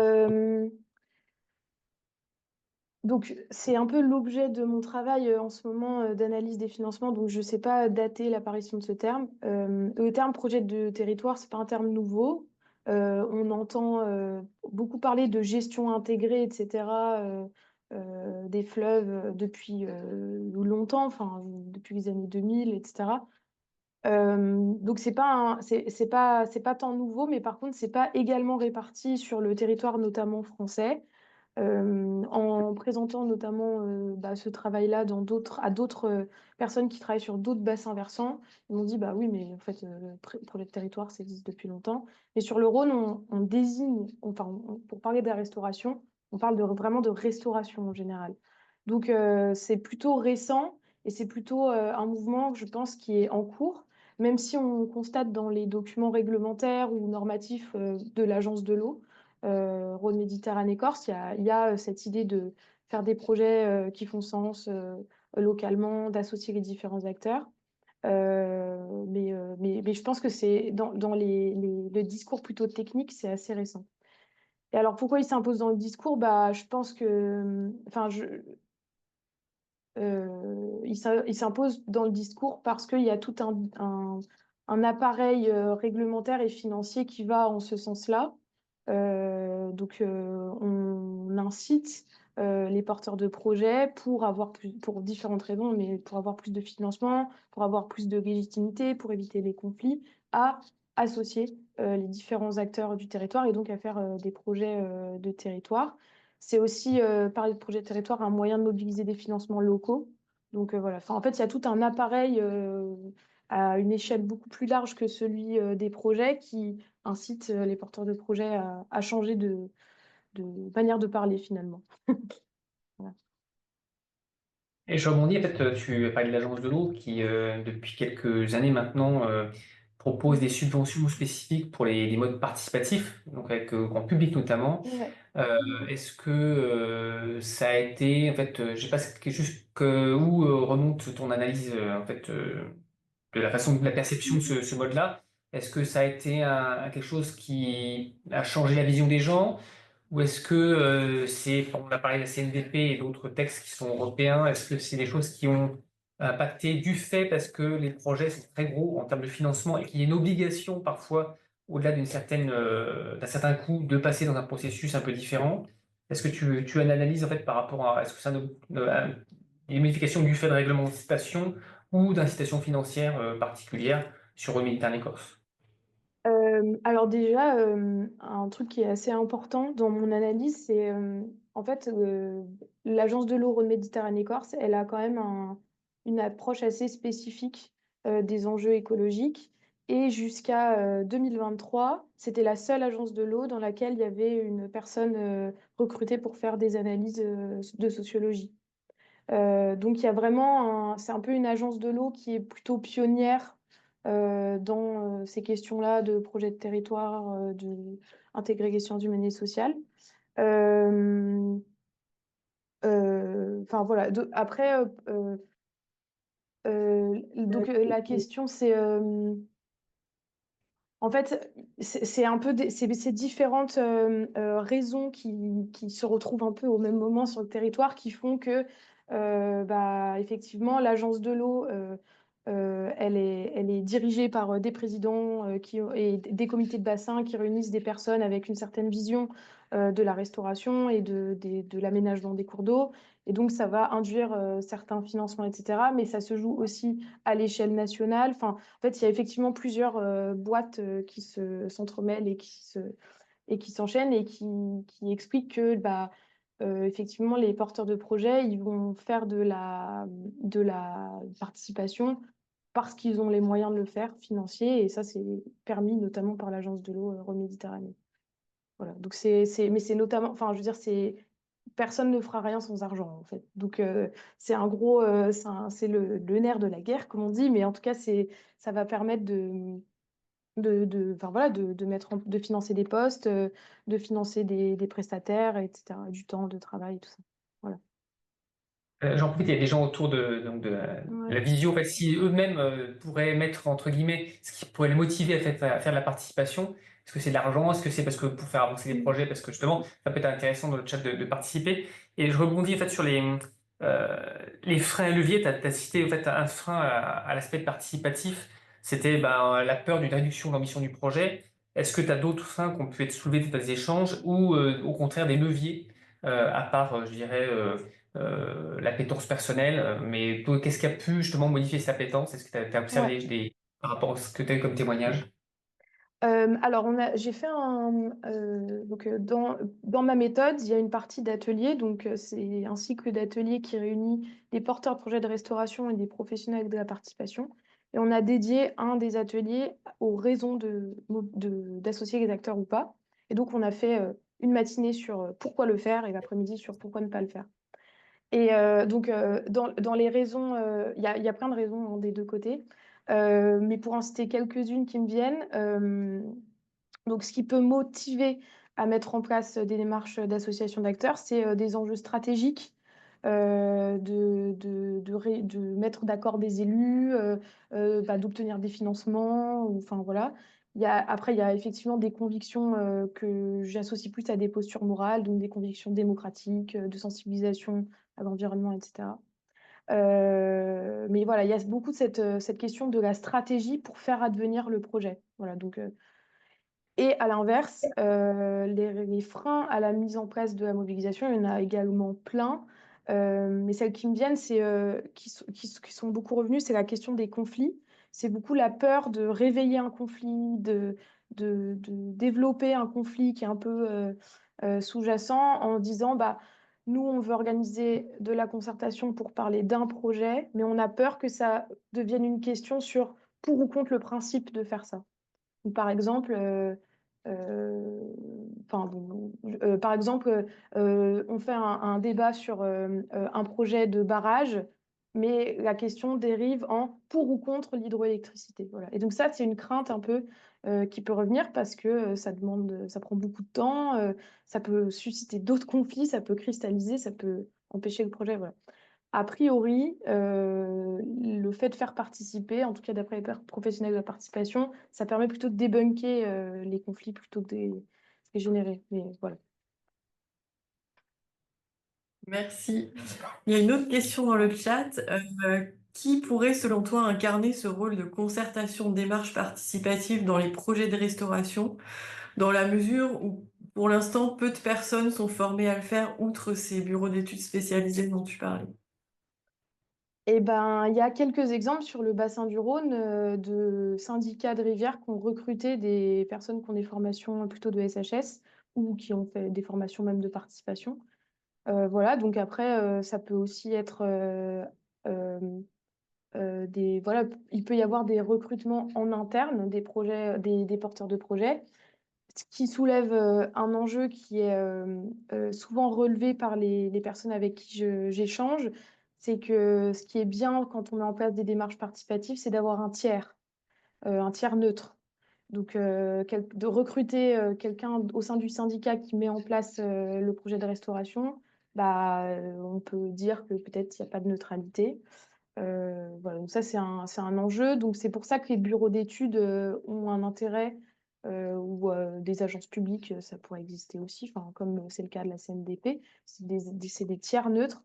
donc, c'est un peu l'objet de mon travail en ce moment d'analyse des financements. Donc, je ne sais pas dater l'apparition de ce terme. Le terme projet de territoire, ce n'est pas un terme nouveau. On entend beaucoup parler de gestion intégrée, etc., des fleuves depuis longtemps, enfin, depuis les années 2000, etc. Donc, c'est pas tant nouveau, mais par contre, c'est pas également réparti sur le territoire, notamment français. En présentant notamment ce travail-là à d'autres personnes qui travaillent sur d'autres bassins versants, ils m'ont dit bah oui, mais en fait, le projet de territoire, ça existe depuis longtemps. Mais sur le Rhône, on désigne, enfin, pour parler de la restauration, on parle vraiment de restauration en général. Donc, c'est plutôt récent et c'est plutôt un mouvement, je pense, qui est en cours, même si on constate dans les documents réglementaires ou normatifs de l'Agence de l'eau, Rhône Méditerranée Corse, il y a cette idée de faire des projets qui font sens localement, d'associer les différents acteurs. Mais je pense que c'est dans le discours plutôt technique, c'est assez récent. Et alors, pourquoi il s'impose dans le discours? Bah, je pense que, enfin, il s'impose dans le discours parce qu'il y a tout un appareil réglementaire et financier qui va en ce sens-là. Donc, on incite les porteurs de projets pour avoir pour différentes raisons, mais pour avoir plus de financement, pour avoir plus de légitimité, pour éviter les conflits, à associer les différents acteurs du territoire et donc à faire des projets de territoire. C'est aussi, parler de projet de territoire, un moyen de mobiliser des financements locaux. Donc voilà, enfin, en fait, il y a tout un appareil à une échelle beaucoup plus large que celui des projets qui incite les porteurs de projets à changer de manière de parler finalement. Voilà. Et je rebondis, en fait, tu parlais de l'Agence de l'eau qui, depuis quelques années maintenant, propose des subventions spécifiques pour les modes participatifs, donc avec grand public notamment. Ouais. Est-ce que ça a été, en fait, je sais pas où remonte ton analyse, en fait, de la façon de la perception de ce mode-là? Est-ce que ça a été quelque chose qui a changé la vision des gens? Ou est-ce que on a parlé de la CNDP et d'autres textes qui sont européens, est-ce que c'est des choses qui ont impacté du fait parce que les projets sont très gros en termes de financement et qu'il y a une obligation parfois, au-delà d'un certain coût, de passer dans un processus un peu différent? Est-ce que tu as une analyse en fait par rapport à, est-ce que c'est une modification du fait de réglementation ou d'incitation financière particulière sur le Méditerranée corse? Alors déjà, un truc qui est assez important dans mon analyse, c'est en fait l'Agence de l'eau Rhône-Méditerranée Corse, elle a quand même une approche assez spécifique des enjeux écologiques. Et jusqu'à 2023, c'était la seule agence de l'eau dans laquelle il y avait une personne recrutée pour faire des analyses de sociologie. Donc il y a vraiment c'est un peu une agence de l'eau qui est plutôt pionnière dans ces questions-là de projet de territoire, de intégrer les sciences humaines et sociales. Euh, Enfin voilà. Après, la question c'est en fait, c'est un peu ces différentes raisons qui se retrouvent un peu au même moment sur le territoire qui font que, bah, effectivement, l'agence de l'eau, elle est dirigée par des présidents et des comités de bassin qui réunissent des personnes avec une certaine vision de la restauration et de l'aménagement des cours d'eau. Et donc, ça va induire certains financements, etc. Mais ça se joue aussi à l'échelle nationale. Enfin, en fait, il y a effectivement plusieurs boîtes qui s'entremêlent et qui s'enchaînent et qui expliquent que bah, effectivement, les porteurs de projets, ils vont faire de la participation parce qu'ils ont les moyens de le faire, financiers, et ça, c'est permis notamment par l'Agence de l'eau Rhône-Méditerranée. Voilà. Donc, mais c'est notamment, enfin, je veux dire, personne ne fera rien sans argent, en fait. Donc, c'est un gros, c'est le nerf de la guerre, comme on dit, mais en tout cas, ça va permettre enfin, voilà, de financer des postes, de financer des prestataires, etc., du temps de travail et tout ça. Voilà. J'en profite, il y a des gens autour donc de Ouais. la visio, en fait, si eux-mêmes pourraient mettre, entre guillemets, ce qui pourrait les motiver à faire de la participation, est-ce que c'est de l'argent, est-ce que c'est parce que pour faire avancer les projets, parce que justement, ça peut être intéressant dans le chat de participer. Et je rebondis en fait sur les freins et leviers. Tu as cité en fait un frein à l'aspect participatif, c'était ben, la peur d'une réduction de l'ambition du projet. Est-ce que tu as d'autres freins qui ont pu être soulevés dans des échanges ou au contraire des leviers, à part, je dirais, l'appétence personnelle, mais toi, qu'est-ce qui a pu justement modifier cette appétence? Est-ce que tu as Ouais. observé par rapport à ce que tu as eu comme témoignage? Alors, j'ai fait donc, dans ma méthode, il y a une partie d'atelier. Donc, c'est un cycle d'ateliers qui réunit des porteurs de projets de restauration et des professionnels de la participation. Et on a dédié un des ateliers aux raisons d'associer les acteurs ou pas. Et donc, on a fait une matinée sur pourquoi le faire et l'après-midi sur pourquoi ne pas le faire. Et donc, dans les raisons, il y a plein de raisons, hein, des deux côtés. Mais pour en citer quelques-unes qui me viennent, donc ce qui peut motiver à mettre en place des démarches d'association d'acteurs, c'est des enjeux stratégiques, de mettre d'accord des élus, d'obtenir des financements, enfin voilà. Après, il y a effectivement des convictions que j'associe plus à des postures morales, donc des convictions démocratiques, de sensibilisation à l'environnement, etc. Mais voilà, il y a beaucoup de cette question de la stratégie pour faire advenir le projet. Voilà, donc, et à l'inverse, les freins à la mise en place de la mobilisation, il y en a également plein. Mais celles qui me viennent, qui sont beaucoup revenues, c'est la question des conflits. C'est beaucoup la peur de réveiller un conflit, de développer un conflit qui est un peu sous-jacent en disant, bah, nous, on veut organiser de la concertation pour parler d'un projet, mais on a peur que ça devienne une question sur pour ou contre le principe de faire ça. Ou par exemple, par exemple, on fait un débat sur un projet de barrage, mais la question dérive en pour ou contre l'hydroélectricité. Voilà. Et donc ça, c'est une crainte un peu qui peut revenir parce que ça prend beaucoup de temps, ça peut susciter d'autres conflits, ça peut cristalliser, ça peut empêcher le projet. Voilà. A priori, le fait de faire participer, en tout cas d'après les professionnels de la participation, ça permet plutôt de débunker les conflits plutôt que de les générer. Mais voilà. Merci. Il y a une autre question dans le chat. Qui pourrait, selon toi, incarner ce rôle de concertation, de démarche participative dans les projets de restauration, dans la mesure où, pour l'instant, peu de personnes sont formées à le faire, outre ces bureaux d'études spécialisés dont tu parlais? Eh ben, il y a quelques exemples sur le bassin du Rhône de syndicats de rivière qui ont recruté des personnes qui ont des formations plutôt de SHS ou qui ont fait des formations même de participation. Voilà, donc après, ça peut aussi être euh, voilà, il peut y avoir des recrutements en interne, des projets, des porteurs de projets, ce qui soulève un enjeu qui est souvent relevé par les personnes avec qui j'échange, c'est que ce qui est bien quand on met en place des démarches participatives, c'est d'avoir un tiers neutre. Donc, de recruter quelqu'un au sein du syndicat qui met en place le projet de restauration, bah, on peut dire que peut-être il n'y a pas de neutralité. Voilà, donc ça, c'est un enjeu. Donc, c'est pour ça que les bureaux d'études ont un intérêt ou des agences publiques, ça pourrait exister aussi, enfin, comme c'est le cas de la CNDP. C'est des tiers neutres.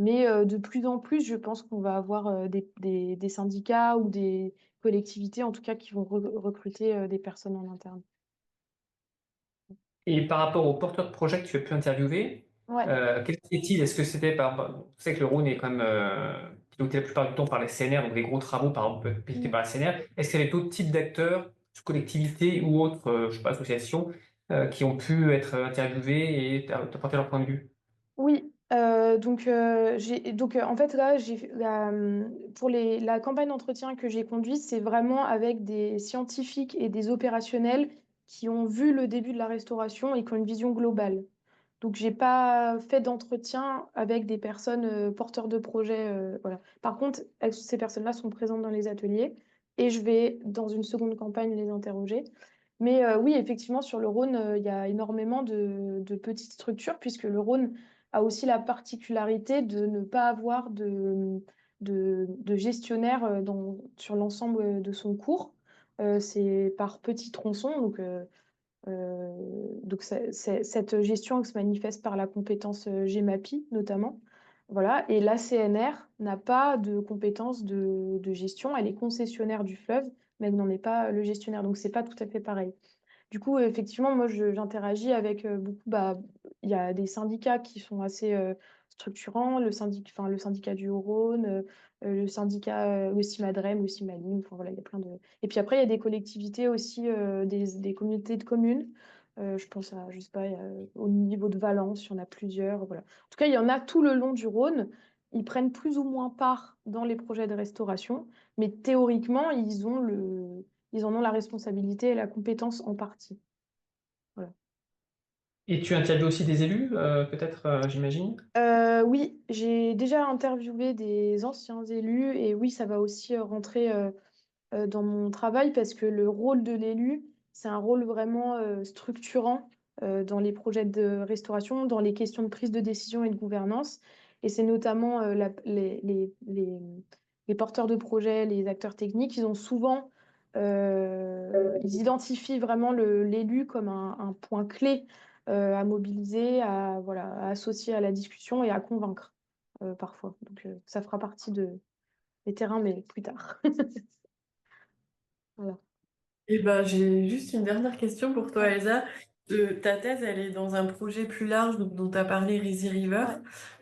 Mais de plus en plus, je pense qu'on va avoir des syndicats ou des collectivités, en tout cas, qui vont recruter des personnes en interne. Et par rapport aux porteurs de projet que tu as pu interviewer, Ouais. quels étaient-ils? Est-ce que c'était on sait que le Rhône est quand même piloté la plupart du temps par les CNR, donc des gros travaux par exemple pilotés par la CNR. Est-ce qu'il y avait d'autres types d'acteurs, collectivités ou autres, je sais pas, associations, qui ont pu être interviewés et t'apporter leur point de vue? Oui, en fait là pour la campagne d'entretien que j'ai conduite, c'est vraiment avec des scientifiques et des opérationnels qui ont vu le début de la restauration et qui ont une vision globale. Donc j'ai pas fait d'entretien avec des personnes porteurs de projets, voilà. Par contre, ces personnes-là sont présentes dans les ateliers et je vais dans une seconde campagne les interroger. Mais oui, effectivement, sur le Rhône, il y a énormément de petites structures puisque le Rhône a aussi la particularité de ne pas avoir de gestionnaire sur l'ensemble de son cours. C'est par petits tronçons, donc cette gestion se manifeste par la compétence GEMAPI notamment. Voilà. Et la CNR n'a pas de compétence de gestion, elle est concessionnaire du fleuve, mais elle n'en est pas le gestionnaire, donc c'est pas tout à fait pareil. Du coup, effectivement, moi, j'interagis avec beaucoup. Bah, il y a des syndicats qui sont assez structurants, le syndicat du Haut-Rhône, le syndicat, le CIMADREM, le CIMALIM, enfin voilà, il y a plein de. Et puis après, il y a des collectivités aussi, des communautés de communes. Je pense à, je sais pas, au niveau de Valence, il y en a plusieurs. Voilà. En tout cas, il y en a tout le long du Rhône. Ils prennent plus ou moins part dans les projets de restauration, mais théoriquement, ils en ont la responsabilité et la compétence en partie. Voilà. Et tu interviews aussi des élus, peut-être, j'imagine? Oui, j'ai déjà interviewé des anciens élus et oui, ça va aussi rentrer dans mon travail parce que le rôle de l'élu, c'est un rôle vraiment structurant dans les projets de restauration, dans les questions de prise de décision et de gouvernance. Et c'est notamment les porteurs de projets, les acteurs techniques, ils ont souvent, ils identifient vraiment l'élu comme un point clé à mobiliser, voilà, à associer à la discussion et à convaincre parfois. Donc ça fera partie des terrains, mais plus tard. Voilà. Et ben, j'ai juste une dernière question pour toi, Ouais, Elsa. Ta thèse, elle est dans un projet plus large dont tu as parlé, Risy River.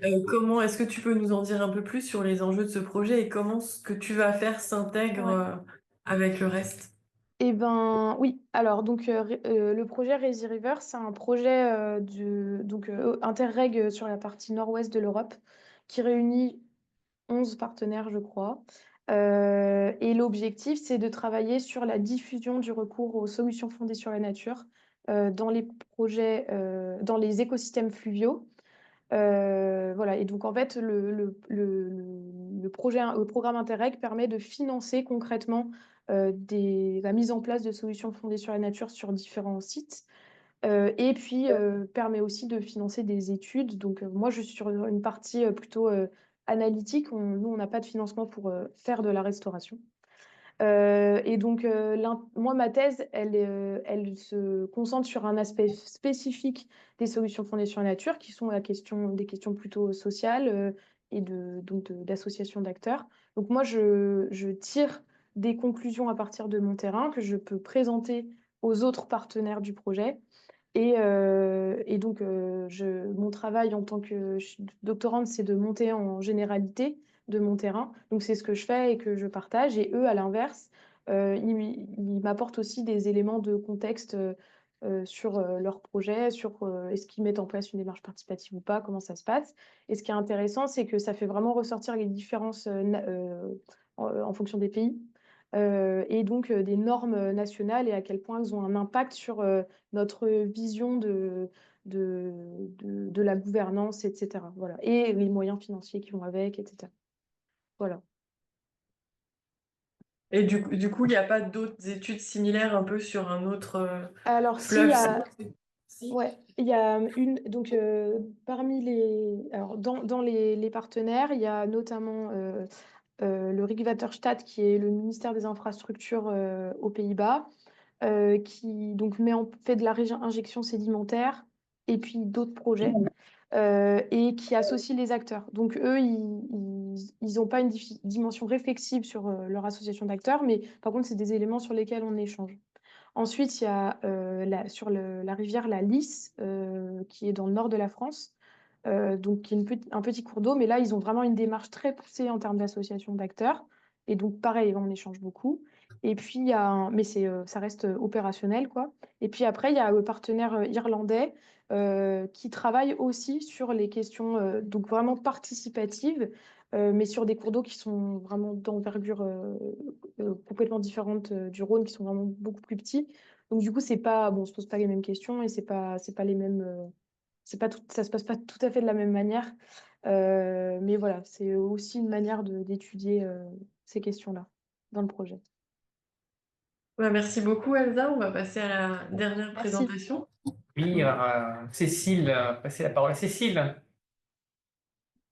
ouais, Comment est-ce que tu peux nous en dire un peu plus sur les enjeux de ce projet et comment ce que tu vas faire s'intègre ouais. avec le reste? Eh ben oui, alors donc le projet Lazy River, c'est un projet Interreg sur la partie nord-ouest de l'Europe qui réunit 11 partenaires, je crois. Et l'objectif, c'est de travailler sur la diffusion du recours aux solutions fondées sur la nature dans les projets, dans les écosystèmes fluviaux. Voilà, et donc en fait, le programme Interreg permet de financer concrètement la mise en place de solutions fondées sur la nature sur différents sites. Et puis permet aussi de financer des études. Donc moi, je suis sur une partie plutôt analytique. Nous, on n'a pas de financement pour faire de la restauration. Et donc, moi, ma thèse, elle se concentre sur un aspect spécifique des solutions fondées sur la nature, qui sont des questions plutôt sociales et d'association d'acteurs. Donc, moi, je tire des conclusions à partir de mon terrain que je peux présenter aux autres partenaires du projet. Et donc, mon travail en tant que doctorante, c'est de monter en généralité de mon terrain. Donc, c'est ce que je fais et que je partage. Et eux, à l'inverse, ils m'apportent aussi des éléments de contexte sur leur projet, sur est-ce qu'ils mettent en place une démarche participative ou pas, comment ça se passe. Et ce qui est intéressant, c'est que ça fait vraiment ressortir les différences en fonction des pays. Et donc des normes nationales et à quel point elles ont un impact sur notre vision de la gouvernance, etc. Voilà. Et les moyens financiers qui vont avec, etc. Voilà. Et du coup, il n'y a pas d'autres études similaires un peu sur un autre Alors, si, il y fleuve a, Si. ouais, il y a une. Donc, parmi les. Alors, dans les partenaires, il y a notamment le Rijkswaterstaat, qui est le ministère des Infrastructures aux Pays-Bas, qui donc fait de la injection sédimentaire et puis d'autres projets et qui associe les acteurs. Donc eux, ils n'ont pas une dimension réflexive sur leur association d'acteurs, mais par contre, c'est des éléments sur lesquels on échange. Ensuite, il y a sur la rivière la Lys, qui est dans le nord de la France, donc qui est un petit cours d'eau, mais là, ils ont vraiment une démarche très poussée en termes d'association d'acteurs. Et donc, pareil, on échange beaucoup. Et puis, il y a mais ça reste opérationnel, quoi. Et puis après, il y a le partenaire irlandais qui travaille aussi sur les questions donc vraiment participatives, mais sur des cours d'eau qui sont vraiment d'envergure complètement différente du Rhône, qui sont vraiment beaucoup plus petits. Donc, du coup, c'est pas, bon, on se pose pas les mêmes questions et c'est pas les mêmes. C'est pas tout, ça se passe pas tout à fait de la même manière. Mais voilà, c'est aussi une manière d'étudier ces questions-là dans le projet. Ouais, merci beaucoup, Elsa. On va passer à la dernière Merci. présentation. Oui, Cécile, passer la parole à Cécile.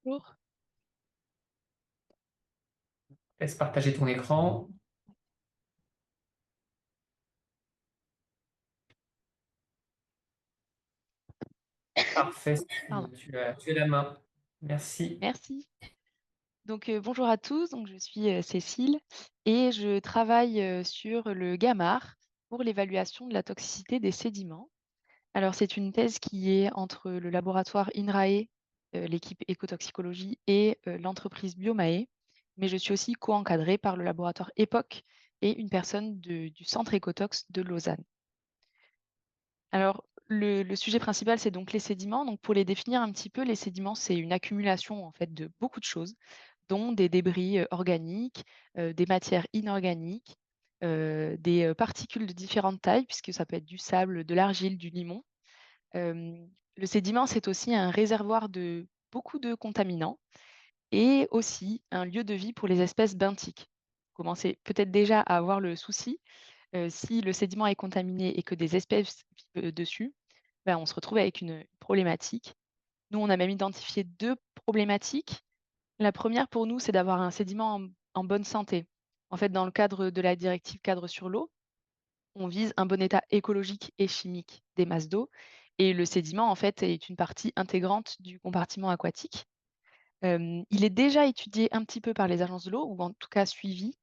Bonjour. Laisse partager ton écran. Parfait, Pardon. tu as la main. Merci. Merci. Donc, bonjour à tous. Donc, je suis Cécile et je travaille sur le GAMAR pour l'évaluation de la toxicité des sédiments. Alors, c'est une thèse qui est entre le laboratoire INRAE, l'équipe écotoxicologie et l'entreprise Biomae. Mais je suis aussi co-encadrée par le laboratoire EPOC et une personne du centre Ecotox de Lausanne. Alors, le sujet principal, c'est donc les sédiments. Donc, pour les définir un petit peu, les sédiments, c'est une accumulation en fait de beaucoup de choses, dont des débris organiques, des matières inorganiques, des particules de différentes tailles, puisque ça peut être du sable, de l'argile, du limon, Le sédiment, c'est aussi un réservoir de beaucoup de contaminants et aussi un lieu de vie pour les espèces benthiques. Vous commencez peut-être déjà à avoir le souci, si le sédiment est contaminé et que des espèces vivent dessus, ben, on se retrouve avec une problématique. Nous, on a même identifié 2 problématiques. La première pour nous, c'est d'avoir un sédiment en bonne santé. En fait, dans le cadre de la directive cadre sur l'eau, on vise un bon état écologique et chimique des masses d'eau et le sédiment, en fait, est une partie intégrante du compartiment aquatique. Il est déjà étudié un petit peu par les agences de l'eau ou en tout cas suivi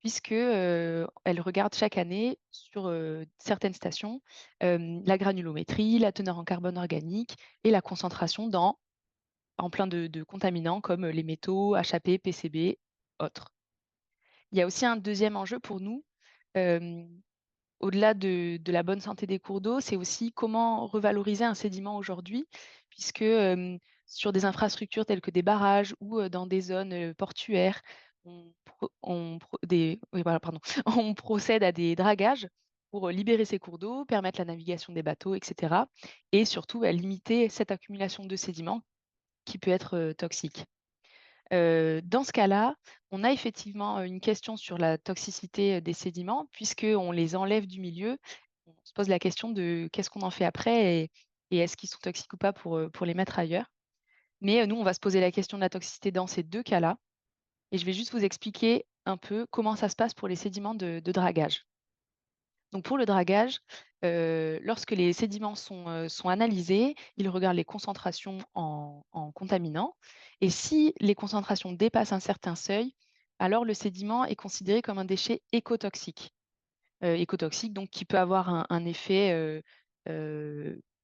puisque, elles regardent chaque année sur, certaines stations, la granulométrie, la teneur en carbone organique et la concentration en plein de contaminants comme les métaux, HAP, PCB, autres. Il y a aussi un deuxième enjeu pour nous, hem, au-delà de la bonne santé des cours d'eau, c'est aussi comment revaloriser un sédiment aujourd'hui puisque, sur des infrastructures telles que des barrages ou, dans des zones, portuaires, on pro des oui voilà, pardon, on procède à des dragages pour, libérer ces cours d'eau, permettre la navigation des bateaux et cetera et surtout, bah, limiter cette accumulation de sédiments qui peut être, toxique. Dans ce cas-là, on a effectivement, une question sur la toxicité, des sédiments puisqu'on les enlève du milieu. On se pose la question de qu'est-ce qu'on en fait après et est-ce qu'ils sont toxiques ou pas pour les mettre ailleurs? Mais, nous, on va se poser la question de la toxicité dans ces 2 cas-là et je vais juste vous expliquer un peu comment ça se passe pour les sédiments de dragage. Donc pour le dragage, lorsque les sédiments sont analysés, ils regardent les concentrations en contaminants et si les concentrations dépassent un certain seuil, alors le sédiment est considéré comme un déchet écotoxique. Écotoxique donc qui peut avoir un effet,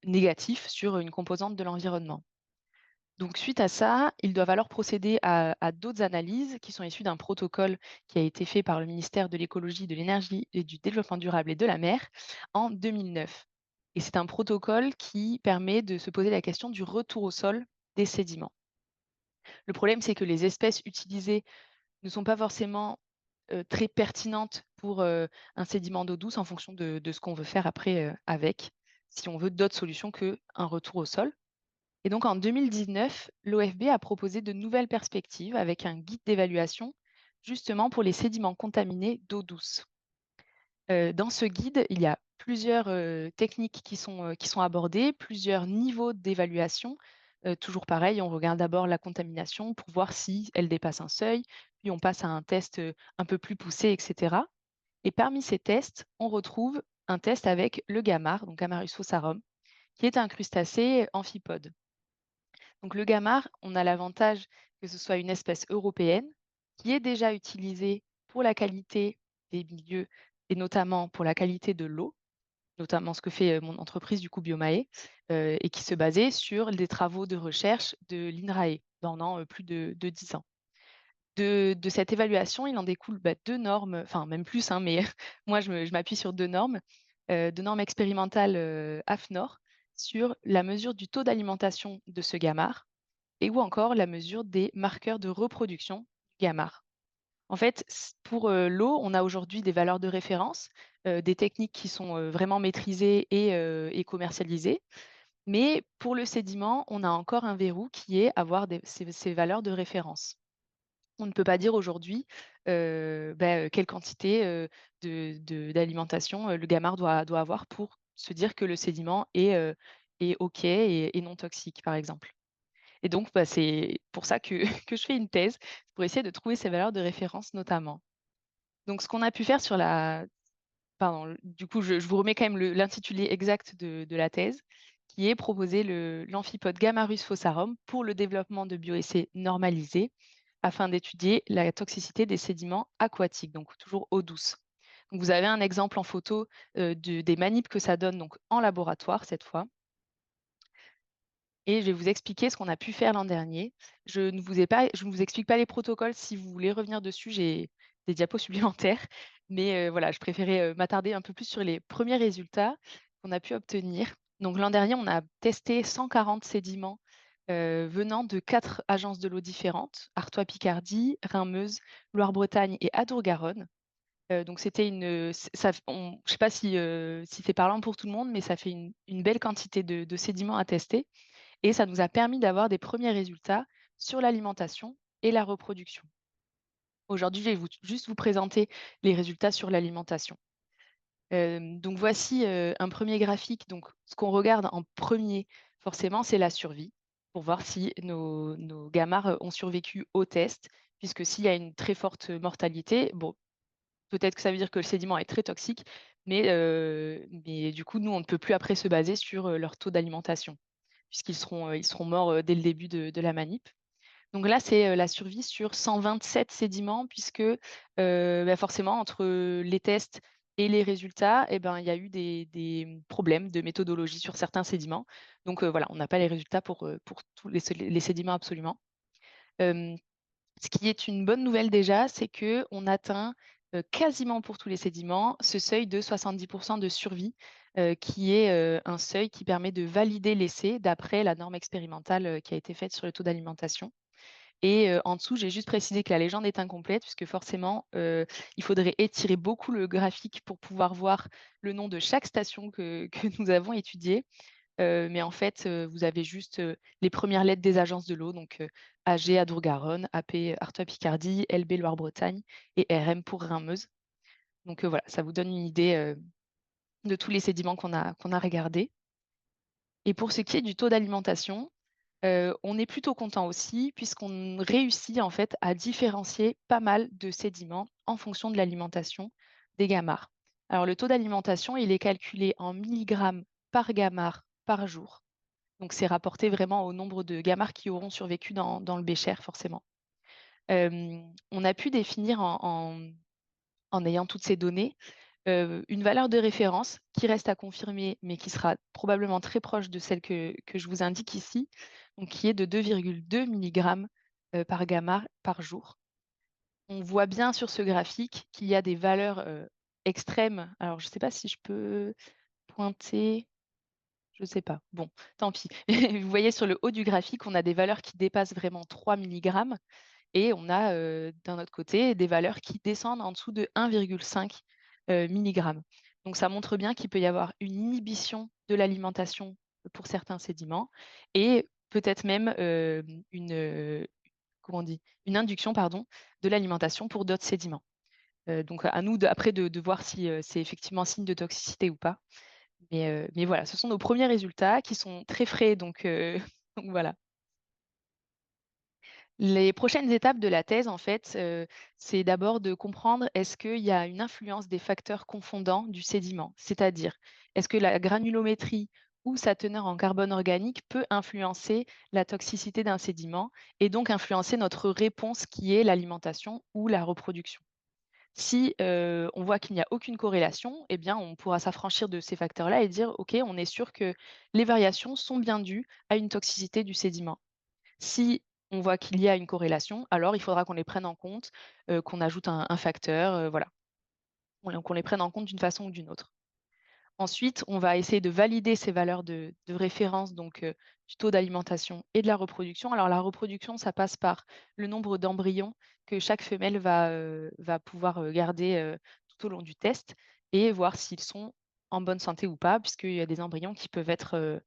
négatif sur une composante de l'environnement. Donc suite à ça, ils doivent alors procéder à d'autres analyses qui sont issues d'un protocole qui a été fait par le ministère de l'écologie, de l'énergie et du développement durable et de la mer en 2009. Et c'est un protocole qui permet de se poser la question du retour au sol des sédiments. Le problème, c'est que les espèces utilisées ne sont pas forcément très pertinentes pour un sédiment d'eau douce en fonction de ce qu'on veut faire après avec, si on veut d'autres solutions qu'un retour au sol. Et donc en 2019, l'OFB a proposé de nouvelles perspectives avec un guide d'évaluation justement pour les sédiments contaminés d'eau douce. Dans ce guide, il y a plusieurs techniques qui sont abordées, plusieurs niveaux d'évaluation. Toujours pareil, on regarde d'abord la contamination pour voir si elle dépasse un seuil, puis on passe à un test un peu plus poussé, etc. Et parmi ces tests, on retrouve un test avec le gamar, donc Gamarus fossarum, qui est un crustacé amphipode. Donc le gamar, on a l'avantage que ce soit une espèce européenne qui est déjà utilisée pour la qualité des milieux et notamment pour la qualité de l'eau, notamment ce que fait mon entreprise du coup Biomae, et qui se basait sur des travaux de recherche de l'INRAE pendant plus de 10 ans. De cette évaluation, il en découle 2 normes, enfin même plus, hein, mais moi je m'appuie sur 2 normes, 2 normes expérimentales AFNOR sur la mesure du taux d'alimentation de ce gamar et ou encore la mesure des marqueurs de reproduction du gamar. En fait, pour l'eau, on a aujourd'hui des valeurs de référence, des techniques qui sont vraiment maîtrisées et commercialisées. Mais pour le sédiment, on a encore un verrou qui est avoir ces valeurs de référence. On ne peut pas dire aujourd'hui quelle quantité d'alimentation le gamar doit avoir pour se dire que le sédiment est OK et non toxique, par exemple. Et donc, c'est pour ça que que je fais une thèse, pour essayer de trouver ces valeurs de référence notamment. Donc ce qu'on a pu faire sur la pardon, du coup, je vous remets quand même l'intitulé exact de la thèse, qui est proposer l'amphipode Gamarus fossarum pour le développement de bioessais normalisés afin d'étudier la toxicité des sédiments aquatiques, donc toujours eau douce. Donc vous avez un exemple en photo, des manips que ça donne donc en laboratoire cette fois. Et je vais vous expliquer ce qu'on a pu faire l'an dernier. Je ne vous explique pas les protocoles. Si vous voulez revenir dessus, j'ai des diapos supplémentaires. Mais voilà, je préférais m'attarder un peu plus sur les premiers résultats qu'on a pu obtenir. Donc l'an dernier, on a testé 140 sédiments venant de 4 agences de l'eau différentes, Artois-Picardie, Rhin-Meuse, Loire-Bretagne et Adour-Garonne. Donc c'était une, je sais pas si c'est parlant pour tout le monde, mais ça fait une belle quantité de sédiments à tester et ça nous a permis d'avoir des premiers résultats sur l'alimentation et la reproduction. Aujourd'hui, je vais juste vous présenter les résultats sur l'alimentation. Donc voici, un premier graphique. Donc ce qu'on regarde en premier, forcément, c'est la survie, pour voir si nos gamars, ont survécu au test, puisque s'il y a une très forte mortalité, bon, peut-être que ça veut dire que le sédiment est très toxique, mais du coup, nous, on ne peut plus après se baser sur, leur taux d'alimentation, ils seront morts, dès le début de la manip. Donc là, c'est, la survie sur 127 sédiments puisque, forcément entre, les tests et les résultats et ben, il y a eu des problèmes de méthodologie sur certains sédiments. Donc, voilà, on n'a pas les résultats pour tous les sédiments absolument. Hem, Ce qui est une bonne nouvelle déjà, c'est qu'on atteint, quasiment pour tous les sédiments ce seuil de 70 de survie, qui est, un seuil qui permet de valider l'essai d'après la norme expérimentale, qui a été faite sur le taux d'alimentation. Et en dessous, j'ai juste précisé que la légende est incomplète puisque forcément, il faudrait étirer beaucoup le graphique pour pouvoir voir le nom de chaque station que que nous avons étudiée. Mais en fait, vous avez juste, les premières lettres des agences de l'eau, donc AG Adour-Garonne, AP Artois-Picardie, LB Loire-Bretagne et RM pour Rhin-Meuse. Donc voilà, ça vous donne une idée, de tous les sédiments qu'on a regardés. Et pour ce qui est du taux d'alimentation, on est plutôt content aussi puisqu'on réussit en fait à différencier pas mal de sédiments en fonction de l'alimentation des gamars. Alors le taux d'alimentation, il est calculé en milligrammes par gamar par jour. Donc c'est rapporté vraiment au nombre de gamars qui auront survécu dans le bécher forcément. On a pu définir en ayant toutes ces données, une valeur de référence qui reste à confirmer, mais qui sera probablement très proche de celle que je vous indique ici, donc qui est de 2,2 milligrammes, par gamma par jour. On voit bien sur ce graphique qu'il y a des valeurs, extrêmes. Alors je ne sais pas si je peux pointer, je ne sais pas. Bon, tant pis. Vous voyez sur le haut du graphique, on a des valeurs qui dépassent vraiment 3 milligrammes. Et on a, d'un autre côté, des valeurs qui descendent en dessous de 1,5 milligrammes. Donc ça montre bien qu'il peut y avoir une inhibition de l'alimentation pour certains sédiments et peut-être même, comment on dit? Une induction, pardon, de l'alimentation pour d'autres sédiments. Donc à nous après de voir si, c'est effectivement signe de toxicité ou pas. Mais voilà, ce sont nos premiers résultats qui sont très frais donc donc voilà. Les prochaines étapes de la thèse, en fait, c'est d'abord de comprendre est-ce qu'il y a une influence des facteurs confondants du sédiment? C'est-à-dire, est-ce que la granulométrie ou sa teneur en carbone organique peut influencer la toxicité d'un sédiment et donc influencer notre réponse qui est l'alimentation ou la reproduction? Si, on voit qu'il n'y a aucune corrélation, eh bien, on pourra s'affranchir de ces facteurs-là et dire: «OK, on est sûr que les variations sont bien dues à une toxicité du sédiment». Si on voit qu'il y a une corrélation, alors il faudra qu'on les prenne en compte, qu'on ajoute un facteur, voilà. Qu'on les prenne en compte d'une façon ou d'une autre. Ensuite, on va essayer de valider ces valeurs de référence, donc du taux d'alimentation et de la reproduction. Alors la reproduction, ça passe par le nombre d'embryons que chaque femelle va pouvoir, garder, tout au long du test et voir s'ils sont en bonne santé ou pas, puisqu'il y a des embryons qui peuvent être,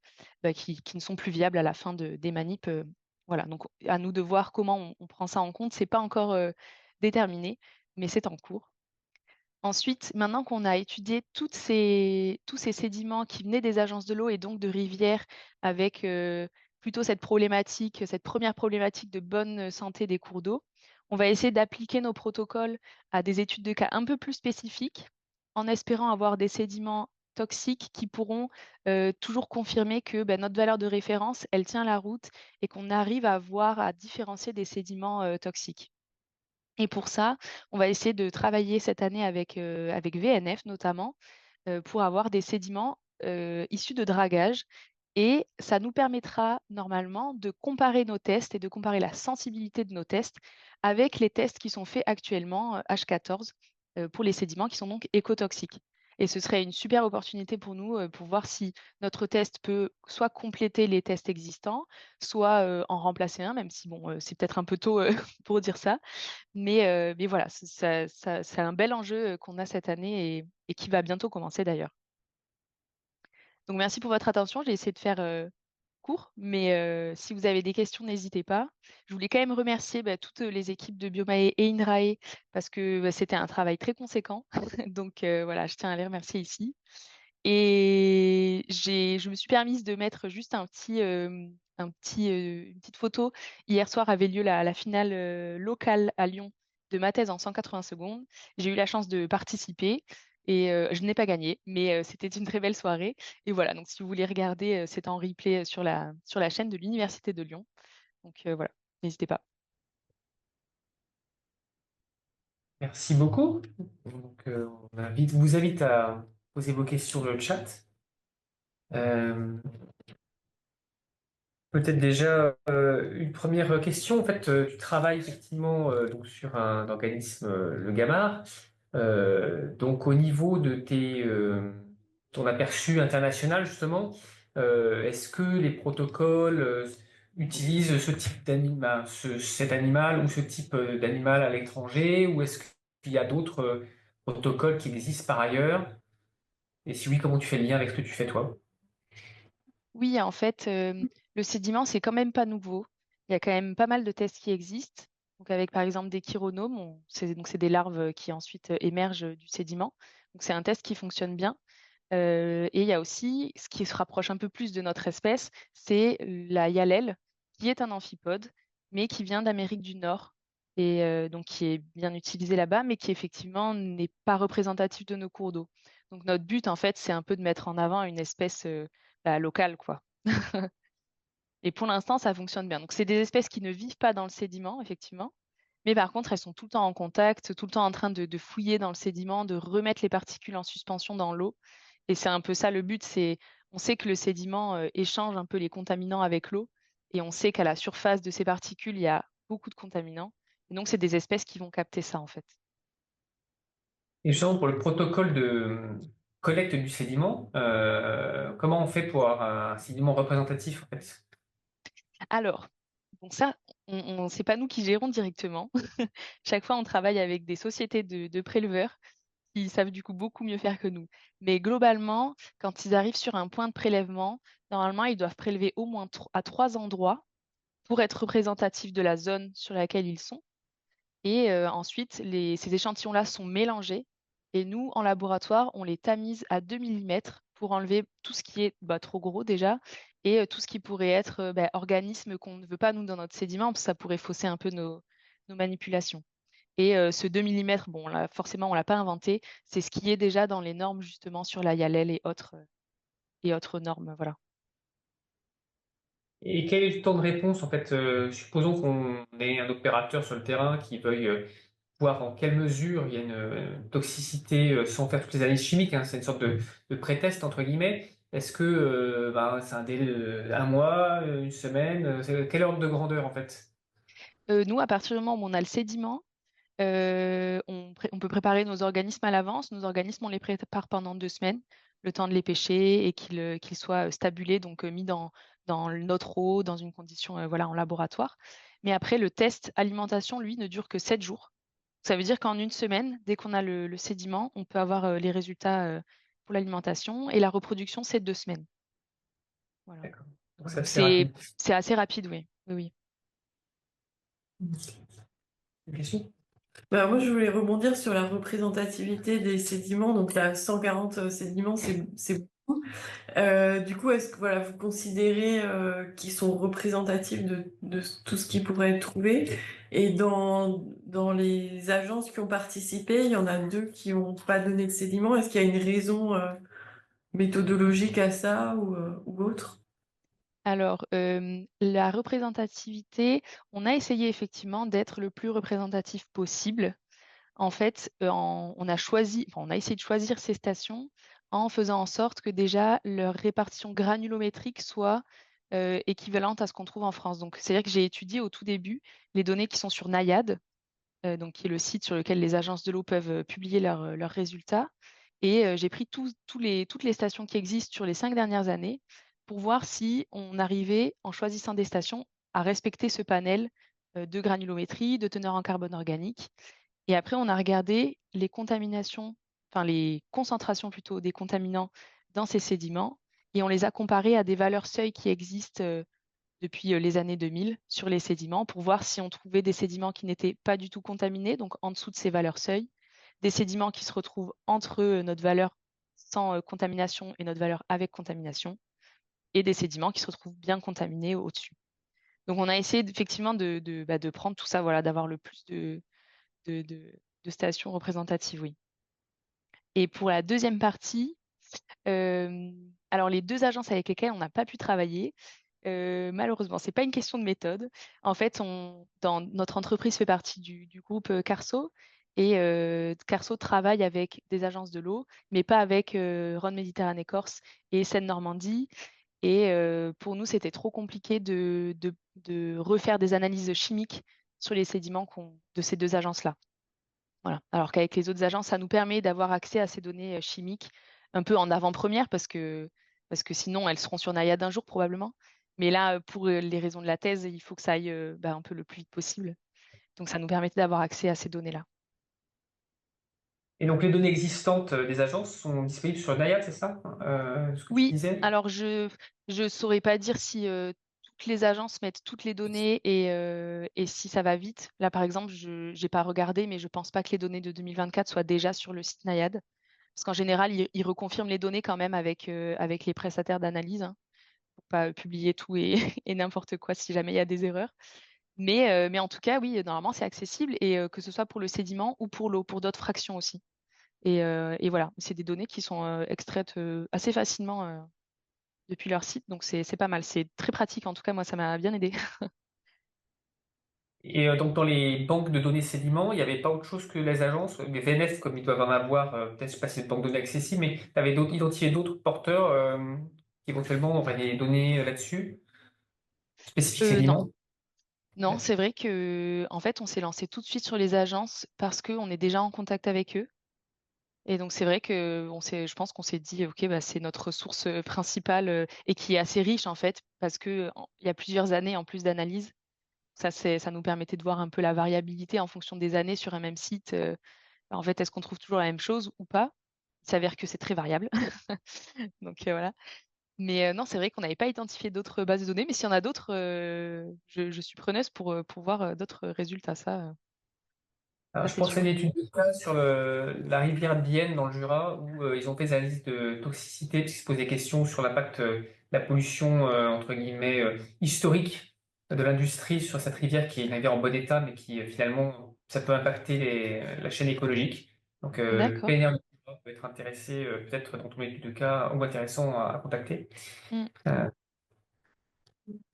qui ne sont plus viables à la fin des manips, voilà. Donc à nous de voir comment on prend ça en compte. C'est pas encore, déterminé, mais c'est en cours. Ensuite, maintenant qu'on a étudié tous ces sédiments qui venaient des agences de l'eau et donc de rivières avec, plutôt cette première problématique de bonne santé des cours d'eau, on va essayer d'appliquer nos protocoles à des études de cas un peu plus spécifiques, en espérant avoir des sédiments toxiques qui pourront, toujours confirmer que, bah, notre valeur de référence, elle tient la route et qu'on arrive à différencier des sédiments, toxiques. Et pour ça, on va essayer de travailler cette année avec VNF notamment, pour avoir des sédiments, issus de dragage et ça nous permettra normalement de comparer nos tests et de comparer la sensibilité de nos tests avec les tests qui sont faits actuellement, H14, pour les sédiments qui sont donc écotoxiques. Et ce serait une super opportunité pour nous pour voir si notre test peut soit compléter les tests existants, soit en remplacer un, même si bon, c'est peut-être un peu tôt pour dire ça. Mais voilà, c'est un bel enjeu qu'on a cette année et qui va bientôt commencer d'ailleurs. Donc merci pour votre attention. J'ai essayé de faire court, mais si vous avez des questions, n'hésitez pas. Je voulais quand même remercier toutes les équipes de Biomae et INRAE parce que c'était un travail très conséquent. Donc voilà, je tiens à les remercier ici. Et je me suis permise de mettre juste une petite photo. Hier soir avait lieu la finale locale à Lyon de ma thèse en 180 secondes. J'ai eu la chance de participer et je n'ai pas gagné, mais c'était une très belle soirée. Et voilà, donc si vous voulez regarder, c'est en replay sur la chaîne de l'Université de Lyon. Donc voilà, n'hésitez pas. Merci beaucoup. Donc, vous invite à poser vos questions dans le chat. Euh, Peut-être déjà une première question. En fait, tu travailles effectivement donc sur un organisme, le Gamar. Donc, au niveau de ton aperçu international, justement, est-ce que les protocoles utilisent ce type d'animal, cet animal ou ce type d'animal à l'étranger, ou est-ce qu'il y a d'autres protocoles qui existent par ailleurs? Et si oui, comment tu fais le lien avec ce que tu fais toi? Oui, en fait, le sédiment, c'est quand même pas nouveau. Il y a quand même pas mal de tests qui existent. Donc, avec par exemple des chironomes, c'est des larves qui ensuite émergent du sédiment. Donc, c'est un test qui fonctionne bien. Et il y a aussi, ce qui se rapproche un peu plus de notre espèce, c'est la yalelle, qui est un amphipode, mais qui vient d'Amérique du Nord. Et donc, qui est bien utilisé là-bas, mais qui effectivement n'est pas représentatif de nos cours d'eau. Donc, notre but, en fait, c'est un peu de mettre en avant une espèce locale, quoi. Et pour l'instant, ça fonctionne bien. Donc, c'est des espèces qui ne vivent pas dans le sédiment, effectivement. Mais par contre, elles sont tout le temps en contact, tout le temps en train de fouiller dans le sédiment, de remettre les particules en suspension dans l'eau. Et c'est un peu ça le but, on sait que le sédiment échange un peu les contaminants avec l'eau. Et on sait qu'à la surface de ces particules, il y a beaucoup de contaminants. Et donc, c'est des espèces qui vont capter ça, en fait. Et justement, pour le protocole de collecte du sédiment, comment on fait pour avoir un sédiment représentatif, en fait? Alors, donc ça, c'est pas nous qui gérons directement. Chaque fois, on travaille avec des sociétés de préleveurs qui savent du coup beaucoup mieux faire que nous. Mais globalement, quand ils arrivent sur un point de prélèvement, normalement, ils doivent prélever au moins à 3 endroits pour être représentatifs de la zone sur laquelle ils sont. Et ensuite, ces échantillons-là sont mélangés. Et nous, en laboratoire, on les tamise à 2 millimètres pour enlever tout ce qui est trop gros déjà et tout ce qui pourrait être organisme qu'on ne veut pas, nous, dans notre sédiment, parce que ça pourrait fausser un peu nos manipulations. Et ce 2 millimètres, bon, là, forcément, on ne l'a pas inventé. C'est ce qui est déjà dans les normes, justement, sur la YALEL et autres normes. Voilà. Et quel est le temps de réponse, en fait? Supposons qu'on ait un opérateur sur le terrain qui veuille voir en quelle mesure il y a une toxicité sans faire toutes les analyses chimiques, hein, c'est une sorte de pré-test, entre guillemets. Est-ce que c'est un délai de un mois, une semaine? Quel ordre de grandeur, en fait? Nous, à partir du moment où on a le sédiment, on peut préparer nos organismes à l'avance. Nos organismes, on les prépare pendant 2 semaines, le temps de les pêcher et qu'ils soient stabulés, donc mis dans notre eau, dans une condition voilà, en laboratoire. Mais après, le test alimentation, lui, ne dure que 7 jours. Ça veut dire qu'en une semaine, dès qu'on a le sédiment, on peut avoir les résultats pour l'alimentation et la reproduction, c'est 2 semaines. Voilà. D'accord. Donc c'est Donc assez rapide. c'est assez rapide, oui. Oui, oui. Une question? Bah, moi, je voulais rebondir sur la représentativité des sédiments. Donc, là, 140 sédiments, c'est beaucoup. Du coup, est-ce que voilà, vous considérez qu'ils sont représentatifs de tout ce qui pourrait être trouvé? Et dans les agences qui ont participé, il y en a 2 qui n'ont pas donné de sédiments. Est-ce qu'il y a une raison méthodologique à ça ou autre? Alors, la représentativité, on a essayé effectivement d'être le plus représentatif possible. En fait, on a essayé de choisir ces stations en faisant en sorte que déjà leur répartition granulométrique soit équivalente à ce qu'on trouve en France. Donc, c'est-à-dire que j'ai étudié au tout début les données qui sont sur Naiad, donc qui est le site sur lequel les agences de l'eau peuvent publier leurs résultats. Et j'ai pris toutes les stations qui existent sur les 5 dernières années pour voir si on arrivait, en choisissant des stations, à respecter ce panel de granulométrie, de teneur en carbone organique. Et après, on a regardé les contaminations, enfin les concentrations plutôt des contaminants dans ces sédiments, et on les a comparés à des valeurs seuil qui existent depuis les années 2000 sur les sédiments pour voir si on trouvait des sédiments qui n'étaient pas du tout contaminés, donc en dessous de ces valeurs seuil, des sédiments qui se retrouvent entre notre valeur sans contamination et notre valeur avec contamination, et des sédiments qui se retrouvent bien contaminés au-dessus. Donc on a essayé effectivement de prendre tout ça, voilà, d'avoir le plus de, de- de stations représentatives, oui. Et pour la deuxième partie, alors les 2 agences avec lesquelles on n'a pas pu travailler, malheureusement, c'est pas une question de méthode. En fait, notre entreprise fait partie du groupe Carso, et Carso travaille avec des agences de l'eau, mais pas avec Rhône Méditerranée Corse et Seine-Normandie. Et pour nous, c'était trop compliqué de refaire des analyses chimiques sur les sédiments de ces 2 agences-là. Voilà. Alors qu'avec les autres agences, ça nous permet d'avoir accès à ces données chimiques un peu en avant-première parce que sinon elles seront sur Naiad un jour probablement. Mais là, pour les raisons de la thèse, il faut que ça aille un peu le plus vite possible. Donc ça nous permettait d'avoir accès à ces données-là. Et donc les données existantes des agences sont disponibles sur Naiad, c'est ça? Ce que tu Oui, disais? alors je saurais pas dire si toutes les agences mettent toutes les données et si ça va vite. Là, par exemple, je n'ai pas regardé, mais je pense pas que les données de 2024 soient déjà sur le site Naiad. Parce qu'en général, ils reconfirment les données quand même avec les prestataires d'analyse, hein, pour pas publier tout et, et n'importe quoi si jamais il y a des erreurs. Mais en tout cas, oui, normalement, c'est accessible, et que ce soit pour le sédiment ou pour l'eau, pour d'autres fractions aussi. Et voilà, c'est des données qui sont extraites assez facilement depuis leur site, donc c'est pas mal. C'est très pratique, en tout cas, moi, ça m'a bien aidé. Et donc dans les banques de données sédiments, il n'y avait pas autre chose que les agences, les VNF comme ils doivent en avoir, peut-être je sais pas si c'est une banque de données accessible, mais tu avais identifié d'autres porteurs qui éventuellement auraient des données là-dessus, spécifiques Non. sédiments. Non, c'est vrai que en fait, on s'est lancé tout de suite sur les agences parce qu'on est déjà en contact avec eux. Et donc, c'est vrai que je pense qu'on s'est dit, OK, bah, c'est notre ressource principale et qui est assez riche, en fait, parce que il y a plusieurs années, en plus d'analyse, ça nous permettait de voir un peu la variabilité en fonction des années sur un même site. En fait, est-ce qu'on trouve toujours la même chose ou pas? Il s'avère que c'est très variable. Donc, voilà. Mais non, c'est vrai qu'on n'avait pas identifié d'autres bases de données, mais s'il y en a d'autres, je suis preneuse pour voir d'autres résultats. Ça Je c'est pense à sûr. une étude de cas sur la rivière Bienne dans le Jura où ils ont fait des analyses de toxicité puisqu'ils se posent des questions sur l'impact de la pollution entre guillemets historique de l'industrie sur cette rivière qui est une rivière en bon état mais qui finalement ça peut impacter la chaîne écologique. Donc le D'accord. PNR du Jura peut être intéressé peut-être dans ton étude de cas ou intéressant à contacter. Mm. Euh,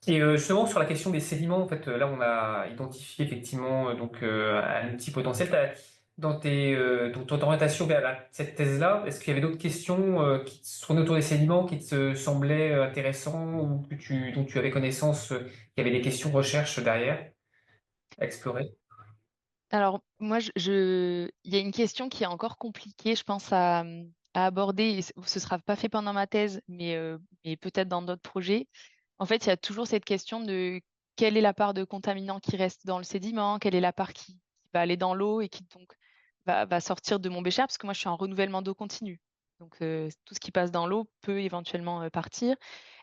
et justement, sur la question des sédiments, en fait, là, on a identifié effectivement un outil potentiel. Dans ton orientation vers cette thèse-là, est-ce qu'il y avait d'autres questions qui tournaient autour des sédiments qui te semblaient intéressants ou dont tu avais connaissance, qu'il y avait des questions recherche derrière à explorer? Alors, moi, il y a une question qui est encore compliquée, je pense, à aborder. Et ce sera pas fait pendant ma thèse, mais peut-être dans d'autres projets. En fait, il y a toujours cette question de quelle est la part de contaminants qui reste dans le sédiment, quelle est la part qui va aller dans l'eau et qui donc va sortir de mon bécher, parce que moi, je suis en renouvellement d'eau continue. Donc, tout ce qui passe dans l'eau peut éventuellement partir.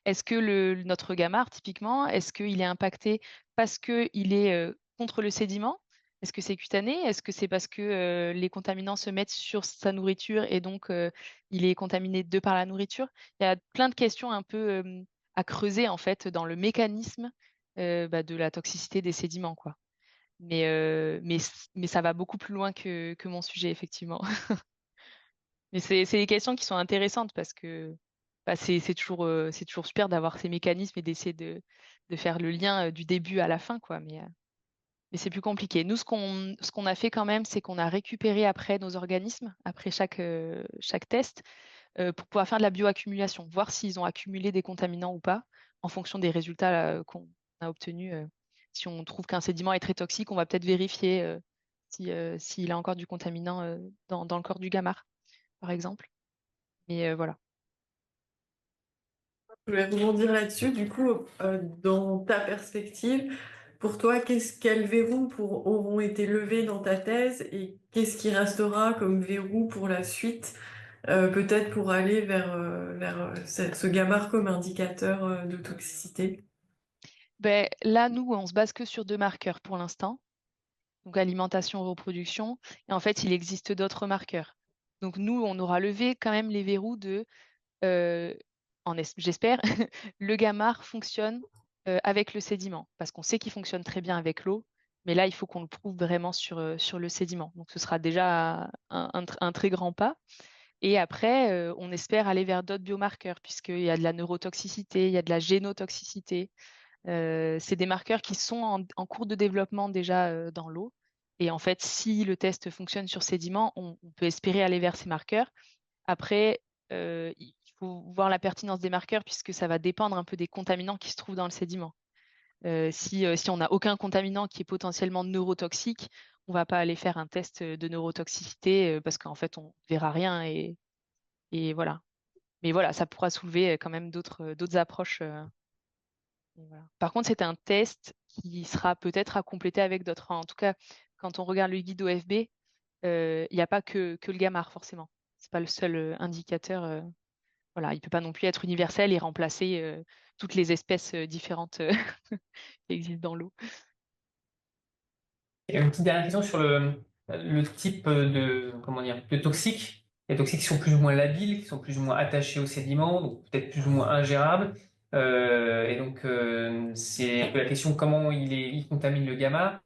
Est-ce que notre gammar, typiquement, est-ce qu'il est impacté parce qu'il est contre le sédiment? Est-ce que c'est cutané? Est-ce que c'est parce que les contaminants se mettent sur sa nourriture et donc il est contaminé de par la nourriture? Il y a plein de questions un peu à creuser en fait dans le mécanisme de la toxicité des sédiments, quoi. Mais ça va beaucoup plus loin que mon sujet, effectivement. Mais c'est des questions qui sont intéressantes parce que c'est toujours super d'avoir ces mécanismes et d'essayer de faire le lien du début à la fin, quoi. Mais c'est plus compliqué. Nous, ce qu'on a fait quand même, c'est qu'on a récupéré après nos organismes, après chaque test, pour pouvoir faire de la bioaccumulation, voir s'ils ont accumulé des contaminants ou pas, en fonction des résultats qu'on a obtenus. Si on trouve qu'un sédiment est très toxique, on va peut-être vérifier s'il a encore du contaminant dans le corps du gamard. par exemple. Mais voilà. Je vais rebondir là-dessus. Du coup, dans ta perspective, pour toi, quels verrous auront été levés dans ta thèse et qu'est-ce qui restera comme verrou pour la suite, peut-être pour aller vers ce gamma comme indicateur de toxicité? Ben, là, nous, on se base que sur 2 marqueurs pour l'instant, donc alimentation, reproduction. Et en fait, il existe d'autres marqueurs. Donc nous, on aura levé quand même les verrous de, euh, j'espère, le gammar fonctionne avec le sédiment, parce qu'on sait qu'il fonctionne très bien avec l'eau, mais là, il faut qu'on le prouve vraiment sur le sédiment. Donc ce sera déjà un très grand pas. Et après, on espère aller vers d'autres biomarqueurs, puisqu'il y a de la neurotoxicité, il y a de la génotoxicité. C'est des marqueurs qui sont en cours de développement déjà dans l'eau. Et en fait, si le test fonctionne sur sédiments, on peut espérer aller vers ces marqueurs. Après, il faut voir la pertinence des marqueurs puisque ça va dépendre un peu des contaminants qui se trouvent dans le sédiment. Si on n'a aucun contaminant qui est potentiellement neurotoxique, on va pas aller faire un test de neurotoxicité parce qu'en fait, on verra rien et voilà. Mais voilà, ça pourra soulever quand même d'autres approches. Et voilà. Par contre, c'est un test qui sera peut-être à compléter avec d'autres. En tout cas, quand on regarde le guide OFB, il n'y a pas que le gammar, forcément. C'est pas le seul indicateur. Voilà, il peut pas non plus être universel et remplacer toutes les espèces différentes qui existent dans l'eau. Et une petite dernière question sur le type comment dire, de toxiques. Les toxiques qui sont plus ou moins labiles, qui sont plus ou moins attachés aux sédiments, donc peut-être plus ou moins ingérables. Et donc, c'est un peu la question comment il contamine le gamma.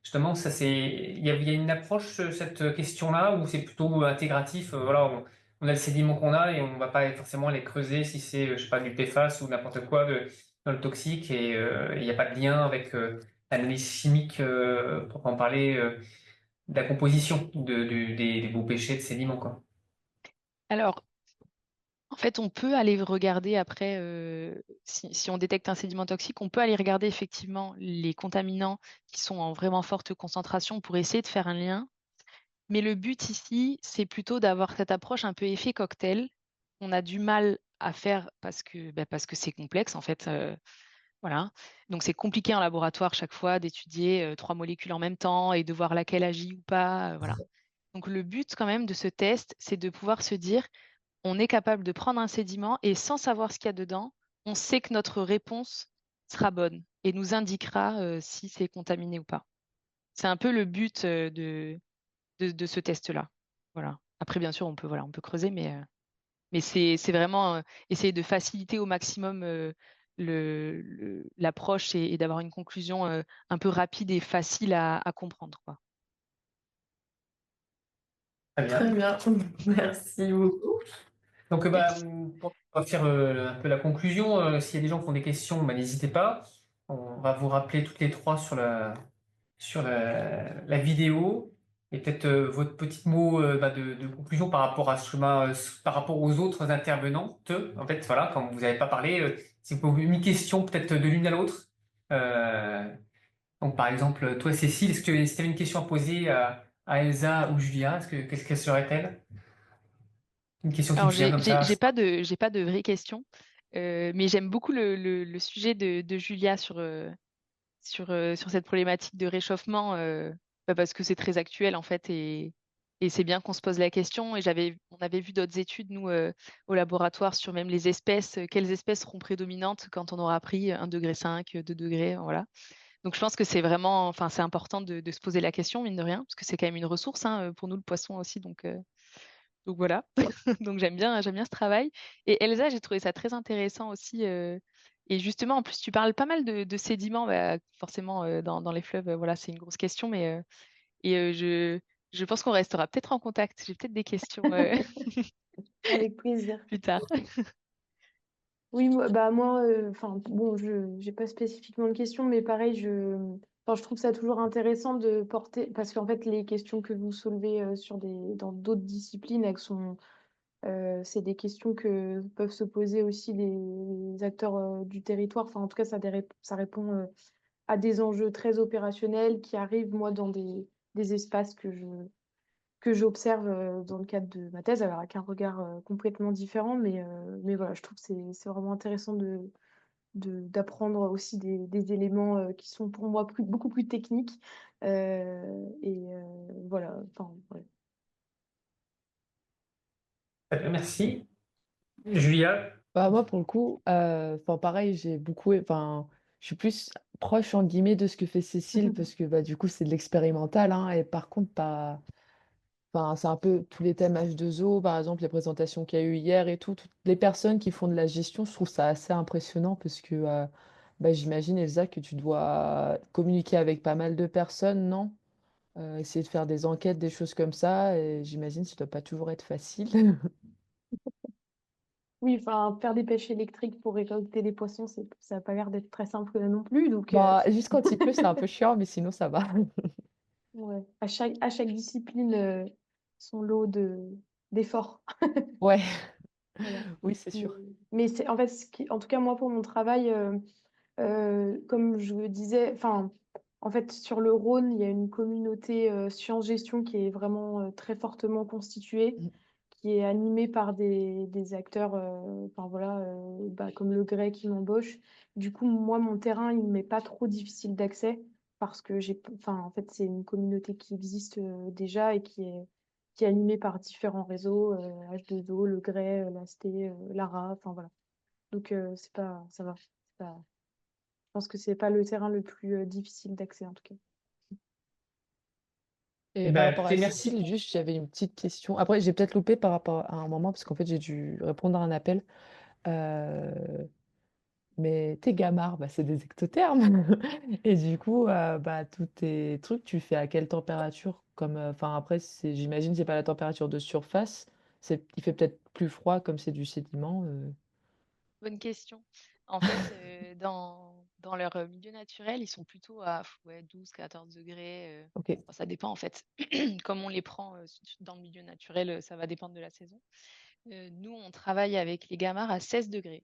Justement, ça c'est, il y a une approche sur cette question-là où c'est plutôt intégratif. Voilà, on a le sédiment qu'on a et on va pas forcément aller creuser si c'est, je sais pas, du PFAS ou n'importe quoi dans le toxique et il n'y a pas de lien avec l'analyse chimique pour en parler de la composition des beaux péchés de sédiments, quoi. Alors, en fait, on peut aller regarder après, si on détecte un sédiment toxique, on peut aller regarder effectivement les contaminants qui sont en vraiment forte concentration pour essayer de faire un lien. Mais le but ici, c'est plutôt d'avoir cette approche un peu effet cocktail. On a du mal à faire parce que c'est complexe en fait. Voilà. Donc c'est compliqué en laboratoire chaque fois d'étudier 3 molécules en même temps et de voir laquelle agit ou pas. Voilà. Donc le but quand même de ce test, c'est de pouvoir se dire, on est capable de prendre un sédiment et sans savoir ce qu'il y a dedans, on sait que notre réponse sera bonne et nous indiquera si c'est contaminé ou pas. C'est un peu le but de ce test-là. Voilà. Après, bien sûr, on peut creuser, mais c'est vraiment essayer de faciliter au maximum l'approche et d'avoir une conclusion un peu rapide et facile à comprendre, quoi. Très Très bien. bien, merci beaucoup. Donc, Merci. on va faire un peu la conclusion. S'il y a des gens qui ont des questions, bah, n'hésitez pas. On va vous rappeler toutes les trois sur la vidéo et peut-être votre petit mot de conclusion par rapport à ce chemin, par rapport aux autres intervenantes. En fait, voilà, quand vous n'avez pas parlé, si vous pouvez une question peut-être de l'une à l'autre. Euh, donc, par exemple, toi, Cécile, est-ce que si tu avais une question à poser à Elsa ou Julia, qu'est-ce qu'elle serait-elle? Une question qui Alors, te vient comme ça. j'ai pas de vraies questions, mais j'aime beaucoup le sujet de Julia sur cette problématique de réchauffement, parce que c'est très actuel en fait et c'est bien qu'on se pose la question. Et on avait vu d'autres études, nous, au laboratoire, sur même les espèces, quelles espèces seront prédominantes quand on aura pris 1,5 degré, 2 degrés, voilà. Donc je pense que c'est vraiment, enfin, c'est important de se poser la question, mine de rien, parce que c'est quand même une ressource hein, pour nous, le poisson aussi. Donc voilà. Donc j'aime bien ce travail. Et Elsa, j'ai trouvé ça très intéressant aussi. Et justement, en plus, tu parles pas mal de sédiments, bah, forcément dans les fleuves, voilà, c'est une grosse question, et je pense qu'on restera peut-être en contact. J'ai peut-être des questions Avec plaisir. plus tard. Oui, moi, enfin, bon, je j'ai pas spécifiquement de questions, mais pareil, enfin, je trouve ça toujours intéressant de porter, parce qu'en fait, les questions que vous soulevez dans d'autres disciplines, c'est des questions que peuvent se poser aussi les acteurs du territoire. Enfin, en tout cas, ça répond à des enjeux très opérationnels qui arrivent, moi, dans des espaces que j'observe dans le cadre de ma thèse, alors avec un regard complètement différent, mais voilà, je trouve que c'est vraiment intéressant d'apprendre aussi des éléments qui sont pour moi beaucoup plus techniques. Voilà, enfin, ouais. Merci. Julia? Bah, moi, pour le coup, enfin, pareil, enfin, je suis plus proche, en guillemets, de ce que fait Cécile, parce que, bah, du coup, c'est de l'expérimental, hein, et par contre, pas. Enfin, c'est un peu tous les thèmes H2O, par exemple, les présentations qu'il y a eu hier et tout. Toutes les personnes qui font de la gestion, je trouve ça assez impressionnant parce que bah, j'imagine, Elsa, que tu dois communiquer avec pas mal de personnes, non? Essayer de faire des enquêtes, des choses comme ça, et j'imagine que ça doit pas toujours être facile. Oui, enfin, faire des pêches électriques pour récolter des poissons, ça n'a pas l'air d'être très simple non plus. Donc, Bah, juste quand il pleut, c'est un peu chiant, mais sinon, ça va. ouais, à chaque discipline, son lot d'efforts. Ouais, Voilà. oui, c'est Mais, sûr. mais c'est en fait, en tout cas, moi, pour mon travail, comme je le disais, enfin, en fait, sur le Rhône, il y a une communauté sciences gestion qui est vraiment très fortement constituée, Mm. qui est animée par des acteurs, enfin voilà, bah, comme le Grec qui m'embauche. Du coup, moi, mon terrain, il m'est pas trop difficile d'accès parce que enfin, en fait, c'est une communauté qui existe déjà et qui est animée par différents réseaux, H2O, le Grey, l'AST, l'ARA, enfin voilà. Donc, c'est pas, ça va. Je pense que c'est pas le terrain le plus difficile d'accès en tout cas. Et Eh par ben, rapport à écoutez, merci. Cécile, juste, j'avais une petite question. Après, j'ai peut-être loupé par rapport à un moment, parce qu'en fait, j'ai dû répondre à un appel. Euh, Mais tes gamarres, bah, c'est des ectothermes. Et du coup, bah, tous tes trucs, tu fais à quelle température? Comme, enfin, après, j'imagine, c'est pas la température de surface. Il fait peut-être plus froid comme c'est du sédiment. Bonne question. En fait, dans leur milieu naturel, ils sont plutôt à ouais, 12-14 degrés. Ok, Bon, ça dépend en fait. Comme on les prend dans le milieu naturel, ça va dépendre de la saison. Nous, on travaille avec les gamarres à 16 degrés.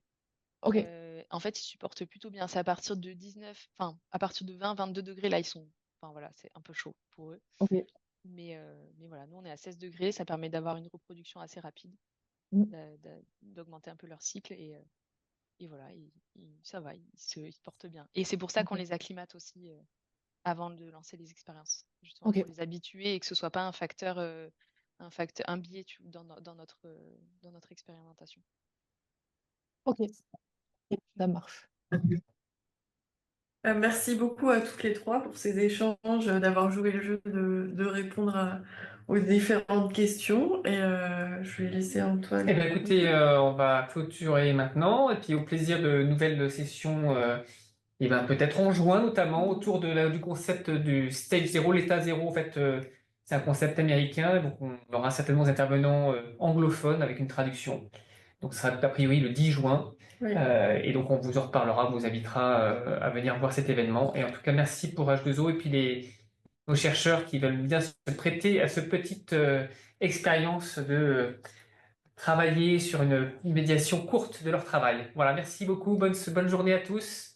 ok, En fait, ils supportent plutôt bien. C'est à partir de 19, enfin, à partir de 20-22 degrés, là, enfin voilà, c'est un peu chaud pour eux. ok. Mais voilà, nous, on est à 16 degrés. Ça permet d'avoir une reproduction assez rapide, Mm. d'augmenter un peu leur cycle. Et voilà, ça va, ils se portent bien. Et c'est pour ça qu'on Ok, les acclimate aussi avant de lancer les expériences, justement ok, pour les habituer et que ce soit pas un biais dans notre expérimentation. ok. Ça marche. Merci beaucoup à toutes les trois pour ces échanges, d'avoir joué le jeu de répondre aux différentes questions. Et je vais laisser Antoine. Eh bien, écoutez, on va clôturer maintenant. Et puis, au plaisir de nouvelles sessions, et ben, peut-être en juin, notamment, autour du concept du stage zéro, l'état zéro. En fait, c'est un concept américain. Donc, on aura certainement des intervenants anglophones avec une traduction. Donc, ce sera a priori le 10 juin. Oui. Et donc, on vous en reparlera, on vous invitera à venir voir cet événement. Et en tout cas, merci pour H2O et puis nos chercheurs qui veulent bien se prêter à cette petite expérience de travailler sur une médiation courte de leur travail. Voilà, merci beaucoup, bonne journée à tous.